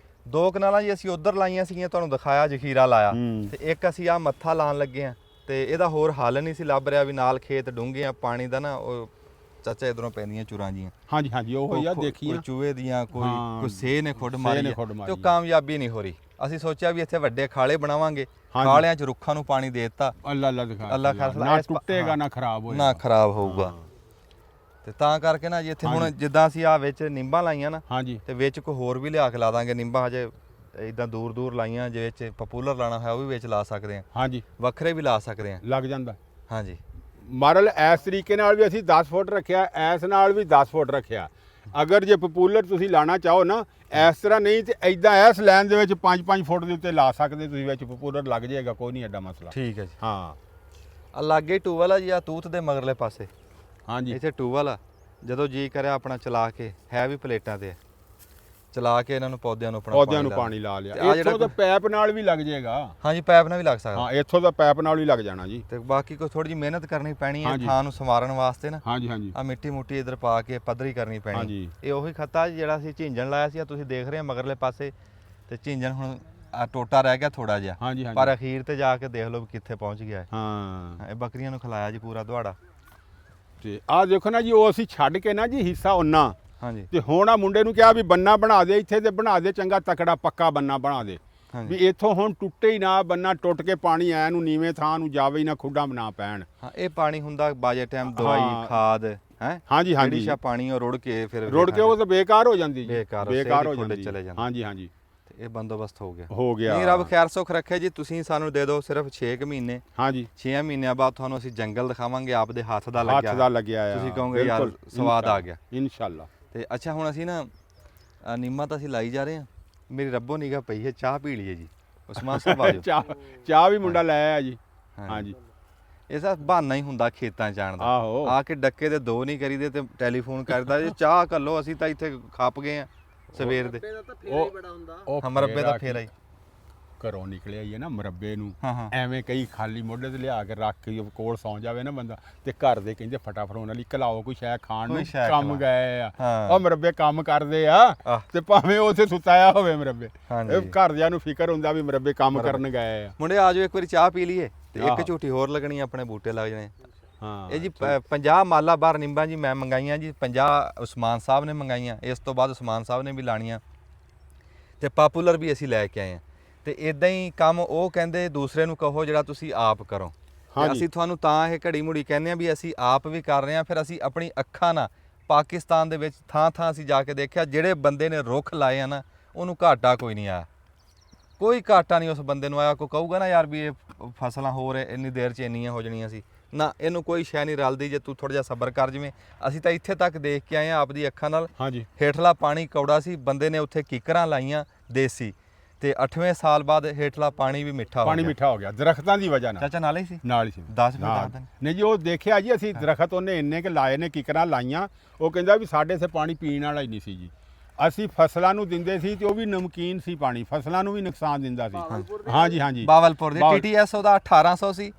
A: 2 ਕਨਾਲਾਂ ਜੀ ਅਸੀਂ ਉਧਰ ਲਾਈਆਂ ਸੀਗੀਆਂ, ਤੁਹਾਨੂੰ ਦਿਖਾਇਆ, ਜ਼ਖੀਰਾ ਲਾਇਆ, ਤੇ ਇੱਕ ਅਸੀਂ ਆ ਮੱਥਾ ਲਾਣ ਲੱਗੇ ਆ। ਤੇ ਇਹਦਾ ਹੋਰ ਹੱਲ ਨਹੀਂ ਸੀ ਲੱਭ ਰਿਹਾ, ਵੀ ਨਾਲ ਖੇਤ ਡੂੰਘੇ ਆ, ਪਾਣੀ ਦਾ ਨਾ ਉਹ ਚਾਚਾ ਇਧਰੋਂ ਪੈਂਦੀਆਂ ਚੁਰਾਂ ਜੀਆਂ।
B: ਹਾਂਜੀ, ਉਹ ਹੋਈ ਆ, ਦੇਖੀਆਂ,
A: ਕੋਈ ਚੂਹੇ ਦੀਆਂ, ਕੋਈ ਸੇ ਨੇ ਖੁੱਡ ਮਾਰੀ, ਤੇ ਉਹ ਕਾਮਯਾਬੀ ਨਹੀਂ ਹੋ ਰਹੀ। ਅਸੀਂ ਸੋਚਿਆ ਵੀ ਇੱਥੇ ਵੱਡੇ ਖਾਲੇ ਬਣਾਵਾਂਗੇ, ਖਾਲਿਆਂ 'ਚ ਰੁੱਖਾਂ ਨੂੰ ਪਾਣੀ ਦੇ ਦਿੱਤਾ, ਅੱਲਾ ਖਾਲਸਾ,
B: ਨਾ ਟੁੱਟੇਗਾ ਨਾ ਖਰਾਬ
A: ਹੋਊਗਾ। ਤੇ ਤਾਂ ਕਰਕੇ ਨਾ ਜੀ ਇੱਥੇ ਹੁਣ ਜਿੱਦਾਂ ਅਸੀਂ ਆ ਵਿੱਚ ਨਿੰਬਾਂ ਲਾਈਆਂ ਨਾ, ਤੇ ਵਿੱਚ ਕੋਈ ਹੋਰ ਵੀ ਲਿਆ ਕੇ ਲਾ ਦਾਂਗੇ ਨਿੰਬਾਂ। ਹਜੇ ਇਦਾਂ ਦੂਰ ਲਾਈਆਂ, ਜੇ ਵਿੱਚ ਪਪੂਲਰ ਲਾਣਾ ਹੋਇਆ ਉਹ ਵੀ ਵਿੱਚ ਲਾ ਸਕਦੇ ਆ।
B: ਹਾਂਜੀ,
A: ਵੱਖਰੇ ਵੀ ਲਾ ਸਕਦੇ ਆ,
B: ਲੱਗ ਜਾਂਦਾ।
A: ਹਾਂਜੀ,
B: ਮਾਰਲ ਇਸ ਤਰੀਕੇ ਨਾਲ ਵੀ ਅਸੀਂ 10 ਫੁੱਟ ਰੱਖਿਆ, ਇਸ ਨਾਲ ਵੀ 10 ਫੁੱਟ ਰੱਖਿਆ। ਅਗਰ ਜੇ ਪਪੂਲਰ ਤੁਸੀਂ ਲਾਣਾ ਚਾਹੋ ਨਾ ਇਸ ਤਰ੍ਹਾਂ, ਨਹੀਂ ਤੇ ਇਦਾਂ ਇਸ ਲਾਈਨ ਦੇ ਵਿੱਚ 5-5 ਫੁੱਟ ਦੇ ਉੱਤੇ ਲਾ ਸਕਦੇ ਤੁਸੀਂ, ਵਿੱਚ ਪਪੂਲਰ ਲੱਗ ਜਾਏਗਾ, ਕੋਈ ਨਹੀਂ ਐਡਾ ਮਸਲਾ।
A: ਠੀਕ ਹੈ ਜੀ।
B: ਹਾਂ,
A: ਆ ਲਾਗੇ ਟੂਵਲ ਆ ਜੀ, ਆ ਤੂਤ ਦੇ ਮਗਰਲੇ ਪਾਸੇ।
B: ਹਾਂਜੀ,
A: ਇੱਥੇ ਟੂਵਲ ਆ, ਜਦੋਂ ਜੀ ਕਰਿਆ ਆਪਣਾ ਚਲਾ ਕੇ, ਹੈ ਵੀ ਪਲੇਟਾਂ ਤੇ, ਚਲਾ ਕੇ ਇਹਨਾਂ ਨੂੰ ਪੌਦਿਆਂ ਨੂੰ
B: ਪਾਣੀ ਲਾ ਲਿਆ। ਇੱਥੋਂ ਤਾਂ ਪੈਪ ਨਾਲ ਵੀ ਲੱਗ ਜਾਏਗਾ।
A: ਹਾਂਜੀ, ਪੈਪ ਨਾਲ ਵੀ ਲੱਗ ਸਕਦਾ।
B: ਹਾਂ, ਇੱਥੋਂ ਦਾ ਪੈਪ ਨਾਲ ਵੀ ਲੱਗ ਜਾਣਾ ਜੀ।
A: ਤੇ ਬਾਕੀ ਕੋਈ ਥੋੜੀ ਜਿਹੀ ਮਿਹਨਤ ਕਰਨੀ ਪੈਣੀ ਹੈ ਥਾਂ ਨੂੰ ਸੰਵਾਰਨ ਵਾਸਤੇ ਨਾ।
B: ਹਾਂਜੀ,
A: ਆ ਮਿੱਟੀ ਮੁੱਟੀ ਇਧਰ ਪਾ ਕੇ ਪੱਧਰੀ ਕਰਨੀ ਪੈਣੀ। ਇਹ ਉਹੀ ਖੱਤਾ ਜਿਹੜਾ ਅਸੀਂ ਝਿੰਜਣ ਲਾਇਆ ਸੀ, ਤੁਸੀਂ ਦੇਖ ਰਹੇ ਹੋ ਮਗਰਲੇ ਪਾਸੇ, ਤੇ ਝਿੰਜਣ ਹੁਣ ਆ ਟੋਟਾ ਰਹਿ ਗਿਆ ਥੋੜਾ ਜਿਹਾ, ਪਰ ਅਖੀਰ ਤੇ ਜਾ ਕੇ ਦੇਖ ਲਓ ਕਿੱਥੇ ਪਹੁੰਚ ਗਿਆ ਹੈ। ਹਾਂ, ਇਹ ਬੱਕਰੀਆਂ ਨੂੰ ਖਿਲਾਇਆ ਜੀ ਪੂਰਾ ਦੁਹਾੜਾ।
B: ਤੇ ਆਹ ਦੇਖੋ ਨਾ ਜੀ, ਉਹ ਅਸੀਂ ਛੱਡ ਕੇ ਨਾ ਜੀ ਹਿੱਸਾ ਉਹਨਾਂ,
A: ਹਾਂਜੀ,
B: ਤੇ ਹੁਣ ਆ ਮੁੰਡੇ ਨੂੰ ਕਿਹਾ ਵੀ ਬੰਨਾ ਬਣਾ ਦੇ ਇੱਥੇ, ਤੇ ਬਣਾ ਦੇ ਚੰਗਾ ਤਕੜਾ ਪੱਕਾ ਬੰਨਾ ਬਣਾ ਦੇ। ਵੀ ਇੱਥੋਂ ਹੁਣ ਟੁੱਟੇ ਹੀ ਨਾ, ਬੰਨਾ ਟੁੱਟ ਕੇ ਪਾਣੀ ਐ ਨੂੰ ਨੀਵੇਂ ਥਾਂ ਨੂੰ ਜਾਵੇ ਹੀ ਨਾ, ਖੁੱਡਾਂ ਬਣਾ ਪੈਣ।
A: ਹਾਂ, ਇਹ ਪਾਣੀ ਹੁੰਦਾ ਬਾਜੇ ਟਾਈਮ
B: ਹਾਂ।
A: ਦਵਾਈ ਖਾਦ ਹੈ।
B: ਹਾਂਜੀ ਹਾਂਜੀ,
A: ਜਿਹੜੀ ਸ਼ਾ ਪਾਣੀ ਉਹ ਰੁੜ ਕੇ ਫਿਰ
B: ਰੁੜ ਕੇ ਉਹ ਤਾਂ ਬੇਕਾਰ ਹੋ ਜਾਂਦੀ ਜੀ,
A: ਬੇਕਾਰ
B: ਬੇਕਾਰ ਹੋ
A: ਖੁੱਡੇ
B: ਜਾਂਦੀ
A: ਚਲੇ ਜਾਂਦੇ।
B: ਹਾਂਜੀ ਹਾਂਜੀ,
A: ਤੇ ਇਹ ਬੰਦੋਬਸਤ ਹੋ ਗਿਆ।
B: ਹੋ ਗਿਆ।
A: ਨਹੀਂ, ਰੱਬ ਖੈਰ ਸੁੱਖ ਰੱਖੇ ਜੀ। ਤੁਸੀਂ ਸਾਨੂੰ ਦੇ ਦਿਓ ਸਿਰਫ 6 ਮਹੀਨੇ।
B: ਹਾਂਜੀ,
A: 6 ਮਹੀਨਿਆਂ ਬਾਅਦ ਤੁਹਾਨੂੰ ਅਸੀਂ ਜੰਗਲ ਦਿਖਾਵਾਂਗੇ ਆਪਦੇ ਹੱਥ ਦਾ
B: ਹੱਥ
A: ਲੱਗਿਆ।
B: ਦਾ ਲੱਗਿਆ ਆ।
A: ਤੁਸੀਂ ਕਹੋਗੇ ਯਾਰ
B: ਬਿਲਕੁਲ,
A: ਸਵਾਦ ਆ ਗਿਆ।
B: ਇਨਸ਼ਾਅੱਲਾ।
A: ਤੇ ਅੱਛਾ, ਹੁਣ ਅਸੀਂ ਨਾ ਨਿੰਮਾਂ ਤਾਂ ਅਸੀਂ ਲਾਈ ਜਾ ਰਹੇ ਹਾਂ। ਮੇਰੀ ਰੱਬੋ ਨਿਗਾਹ ਪਈ ਹੈ, ਚਾਹ ਪੀ ਲਈਏ ਜੀ। ਉਸਮਾਨ ਸਾਹਿਬ ਆ ਜਾਓ।
B: ਚਾਹ ਵੀ ਮੁੰਡਾ ਲੈ ਆਇਆ ਜੀ। ਹਾਂਜੀ,
A: ਇਹ ਸਭ ਬਹਾਨਾ ਹੀ ਹੁੰਦਾ ਖੇਤਾਂ ਚ ਆਉਣ ਦਾ।
B: ਆਹੋ,
A: ਆ ਕੇ ਡੱਕੇ ਦੇ ਦੋ ਨਹੀਂ ਕਰੀਦੇ ਤੇ ਟੈਲੀਫੋਨ ਕਰਦਾ ਜੀ ਚਾਹ ਕੱਲੋ, ਅਸੀਂ ਤਾਂ ਇੱਥੇ ਖੱਪ ਗਏ ਆ ਸਵੇਰ ਦੇ।
B: ਉਹ
A: ਮਰੱਬੇ ਦਾ ਫੇਰ ਆਈ
B: ਘਰੋਂ ਨਿਕਲਿਆ ਹੀ ਹੈ ਨਾ ਮਰੱਬੇ ਨੂੰ,
A: ਹਾਂ।
B: ਐਵੇਂ ਕਈ ਖਾਲੀ ਮੋਢੇ ਤੇ ਲਿਆ ਕੇ ਰੱਖ ਕੇ ਕੋਲ ਸੌਂ ਜਾਵੇ ਨਾ ਬੰਦਾ, ਤੇ ਘਰ ਦੇ ਕਹਿੰਦੇ ਫਟਾਫਟ ਉਹਨਾਂ ਲਈ ਘਲਾਓ ਕੋਈ ਸ਼ੈ ਖਾਣ ਨੂੰ, ਕੰਮ ਗਏ ਆ। ਉਹ ਮਰੱਬੇ ਕੰਮ ਕਰਦੇ ਆ, ਤੇ ਭਾਵੇਂ ਉੱਥੇ ਸੁਤਾਇਆ ਹੋਵੇ ਮਰੱਬੇ, ਘਰਦਿਆਂ ਨੂੰ ਫਿਕਰ ਹੁੰਦਾ ਵੀ ਮਰੱਬੇ ਕੰਮ ਕਰਨ ਗਏ ਆ।
A: ਮੁੰਡੇ ਆ ਜਾਓ, ਇੱਕ ਵਾਰੀ ਚਾਹ ਪੀ ਲਈਏ ਤੇ ਇੱਕ ਝੂਠੀ ਹੋਰ ਲੱਗਣੀ, ਆਪਣੇ ਬੂਟੇ ਲੱਗ ਜਾਣੇ।
B: ਹਾਂ,
A: ਇਹ ਜੀ 50 ਮਾਲਾ ਬਾਰ ਨਿੰਬਾਂ ਜੀ ਮੈਂ ਮੰਗਾਈਆਂ ਜੀ, 50 ਉਸਮਾਨ ਸਾਹਿਬ ਨੇ ਮੰਗਾਈਆਂ। ਇਸ ਤੋਂ ਬਾਅਦ ਉਸਮਾਨ ਸਾਹਿਬ ਨੇ ਵੀ ਲਾਣੀਆਂ ਤੇ ਪਾਪੂਲਰ ਵੀ ਅਸੀਂ ਲੈ ਕੇ ਆਏ ਆ। ਤੇ ਇਦਾਂ ਹੀ ਕੰਮ ਉਹ ਕਹਿੰਦੇ ਦੂਸਰੇ ਨੂੰ ਕਹੋ ਜਿਹੜਾ ਤੁਸੀਂ ਆਪ ਕਰੋ। ਅਸੀਂ ਤੁਹਾਨੂੰ ਤਾਂ ਇਹ ਘੜੀ ਮੁੜੀ ਕਹਿੰਦੇ ਆ ਵੀ ਅਸੀਂ ਆਪ ਵੀ ਕਰ ਰਹੇ ਆ। ਫਿਰ ਅਸੀਂ ਆਪਣੀ ਅੱਖਾਂ ਨਾਲ ਪਾਕਿਸਤਾਨ ਦੇ ਵਿੱਚ ਥਾਂ ਥਾਂ ਅਸੀਂ ਜਾ ਕੇ ਦੇਖਿਆ, ਜਿਹੜੇ ਬੰਦੇ ਨੇ ਰੁੱਖ ਲਾਏ ਆ ਨਾ, ਉਹਨੂੰ ਘਾਟਾ ਕੋਈ ਨਹੀਂ ਆਇਆ। ਕੋਈ ਘਾਟਾ ਨਹੀਂ ਉਸ ਬੰਦੇ ਨੂੰ ਆਇਆ। ਕੋਈ ਕਹੂਗਾ ਨਾ ਯਾਰ ਵੀ ਇਹ ਫਸਲਾਂ ਹੋਰ ਇੰਨੀ ਦੇਰ 'ਚ ਇੰਨੀਆਂ ਹੋ ਜਾਣੀਆਂ ਸੀ, ਨਾ, ਇਹਨੂੰ ਕੋਈ ਸ਼ੈ ਨਹੀਂ ਰਲਦੀ ਜੇ ਤੂੰ ਥੋੜਾ ਜਿਹਾ ਸਬਰ ਕਰ। ਜਿਵੇਂ ਅਸੀਂ ਤਾਂ ਇੱਥੇ ਤੱਕ ਦੇਖ ਕੇ ਆਏ ਆ ਆਪਦੀ ਅੱਖਾਂ ਨਾਲ।
B: ਹਾਂਜੀ,
A: ਹੇਠਲਾ ਪਾਣੀ ਕੌੜਾ ਸੀ, ਬੰਦੇ ਨੇ ਉੱਥੇ ਕਿੱਕਰਾਂ ਲਾਈਆਂ ਦੇਸੀ, ਤੇ 8ਵੇਂ ਸਾਲ ਬਾਅਦ ਹੇਠਲਾ ਪਾਣੀ ਵੀ ਮਿੱਠਾ ਹੋ ਗਿਆ।
B: ਪਾਣੀ ਮਿੱਠਾ ਹੋ ਗਿਆ ਦਰਖਤਾਂ ਦੀ ਵਜ੍ਹਾ ਨਾਲ।
A: ਚਾਚਾ ਨਾਲ ਹੀ ਸੀ?
B: ਨਾਲ ਹੀ ਸੀ।
A: 10 ਮਿੰਟ
B: ਨਹੀਂ ਜੀ, ਉਹ ਦੇਖਿਆ ਜੀ ਅਸੀਂ ਦਰਖਤ ਉਹਨੇ ਇੰਨੇ ਕਿ ਲਾਏ ਨੇ, ਕਿਕਰਾਂ ਲਾਈਆਂ। ਉਹ ਕਹਿੰਦਾ ਵੀ ਸਾਡੇ ਇੱਥੇ ਪਾਣੀ ਪੀਣ ਵਾਲਾ ਹੀ ਨਹੀਂ ਸੀ ਜੀ। ਅਸੀਂ ਫਸਲਾਂ ਨੂੰ ਦਿੰਦੇ ਸੀ ਤੇ ਉਹ ਵੀ ਨਮਕੀਨ ਸੀ ਪਾਣੀ, ਫਸਲਾਂ ਨੂੰ ਵੀ ਨੁਕਸਾਨ ਦਿੰਦਾ ਸੀ। ਹਾਂਜੀ ਹਾਂਜੀ,
A: ਬਾਵਲਪੁਰ ਦੇ TTS ਉਹਦਾ 1800 ਸੀ,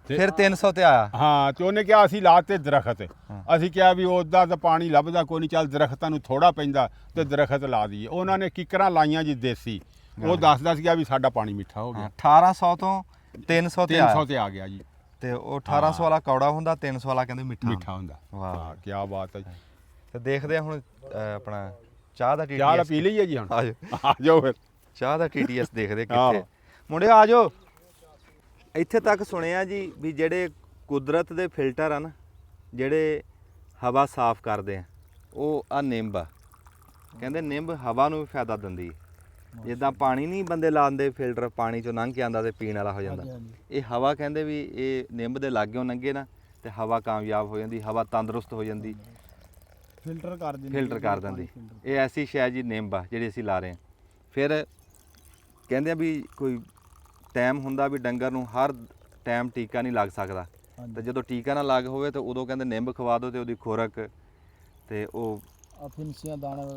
A: ਫਿਰ 300 ਤੇ ਆਇਆ।
B: ਹਾਂ, ਤੇ ਉਹਨੇ ਕਿਹਾ ਅਸੀਂ ਲਾਤੇ ਦਰਖਤ। ਅਸੀਂ ਕਿਹਾ ਵੀ ਉਹਦਾ ਤਾਂ ਪਾਣੀ ਲੱਭਦਾ ਕੋਈ ਨਹੀਂ, ਚੱਲ ਦਰਖਤਾਂ ਨੂੰ ਥੋੜਾ ਪੈਂਦਾ ਤੇ ਦਰਖਤ ਲਾ ਦਈਏ। ਉਹਨਾਂ ਨੇ ਕਿਕਰਾਂ ਲਾਈਆਂ ਜੀ ਦੇਸੀ। ਉਹ ਦੱਸਦਾ ਸੀਗਾ ਵੀ ਸਾਡਾ ਪਾਣੀ ਮਿੱਠਾ ਹੋ ਗਿਆ।
A: 1800 ਤੋਂ 300 ਤੇ
B: 300 ਤੇ ਆ ਗਿਆ ਜੀ।
A: ਤੇ ਉਹ 1800 ਵਾਲਾ ਕੌੜਾ ਹੁੰਦਾ, 300 ਵਾਲਾ ਕਹਿੰਦੇ ਮਿੱਠਾ
B: ਹੁੰਦਾ।
A: ਵਾਹ,
B: ਕੀ ਬਾਤ ਹੈ ਜੀ।
A: ਤੇ ਦੇਖਦੇ ਆ ਹੁਣ ਆਪਣਾ ਚਾਹ ਦਾ
B: ਚਾਹ ਪੀ ਲਈਏ ਜੀ ਹੁਣ।
A: ਆ ਜਾਓ,
B: ਆ ਜਾਓ ਫਿਰ।
A: ਚਾਹ ਦਾ TTS ਦੇਖਦੇ ਕਿੱਥੇ। ਮੁੰਡੇ ਆ ਜਾਓ। ਇੱਥੇ ਤੱਕ ਸੁਣਿਆ ਜੀ ਵੀ ਜਿਹੜੇ ਕੁਦਰਤ ਦੇ ਫਿਲਟਰ ਆ ਨਾ, ਜਿਹੜੇ ਹਵਾ ਸਾਫ਼ ਕਰਦੇ ਆ, ਉਹ ਆ ਨਿੰਬ ਆ। ਕਹਿੰਦੇ ਨਿੰਬ ਹਵਾ ਨੂੰ ਵੀ ਫਾਇਦਾ ਦਿੰਦੀ ਹੈ। ਜਿੱਦਾਂ ਪਾਣੀ ਨਹੀਂ ਬੰਦੇ ਲਾਉਂਦੇ ਫਿਲਟਰ, ਪਾਣੀ ਚੋਂ ਲੰਘ ਕੇ ਆਉਂਦਾ ਤੇ ਪੀਣ ਵਾਲਾ ਹੋ ਜਾਂਦਾ, ਇਹ ਹਵਾ ਕਹਿੰਦੇ ਵੀ ਇਹ ਨਿੰਬ ਦੇ ਲਾਗਿਓਂ ਲੰਘੇ ਨਾ ਤੇ ਹਵਾ ਕਾਮਯਾਬ ਹੋ ਜਾਂਦੀ, ਹਵਾ ਤੰਦਰੁਸਤ ਹੋ ਜਾਂਦੀ, ਫਿਲਟਰ ਕਰ ਦਿੰਦੀ। ਇਹ ਐਸੀ ਸ਼ੈ ਜੀ ਨਿੰਬ ਆ ਜਿਹੜੀ ਅਸੀਂ ਲਾ ਰਹੇ ਹਾਂ। ਫਿਰ ਕਹਿੰਦੇ ਆ ਵੀ ਕੋਈ ਟਾਈਮ ਹੁੰਦਾ ਵੀ ਡੰਗਰ ਨੂੰ ਹਰ ਟਾਈਮ ਟੀਕਾ ਨਹੀਂ ਲੱਗ ਸਕਦਾ, ਤੇ ਜਦੋਂ ਟੀਕਾ ਨਾ ਲੱਗ ਹੋਵੇ ਤਾਂ ਉਦੋਂ ਕਹਿੰਦੇ ਨਿੰਬ ਖਵਾ ਦਿਓ ਤੇ ਉਹਦੀ ਖੁਰਕ ਤੇ ਉਹ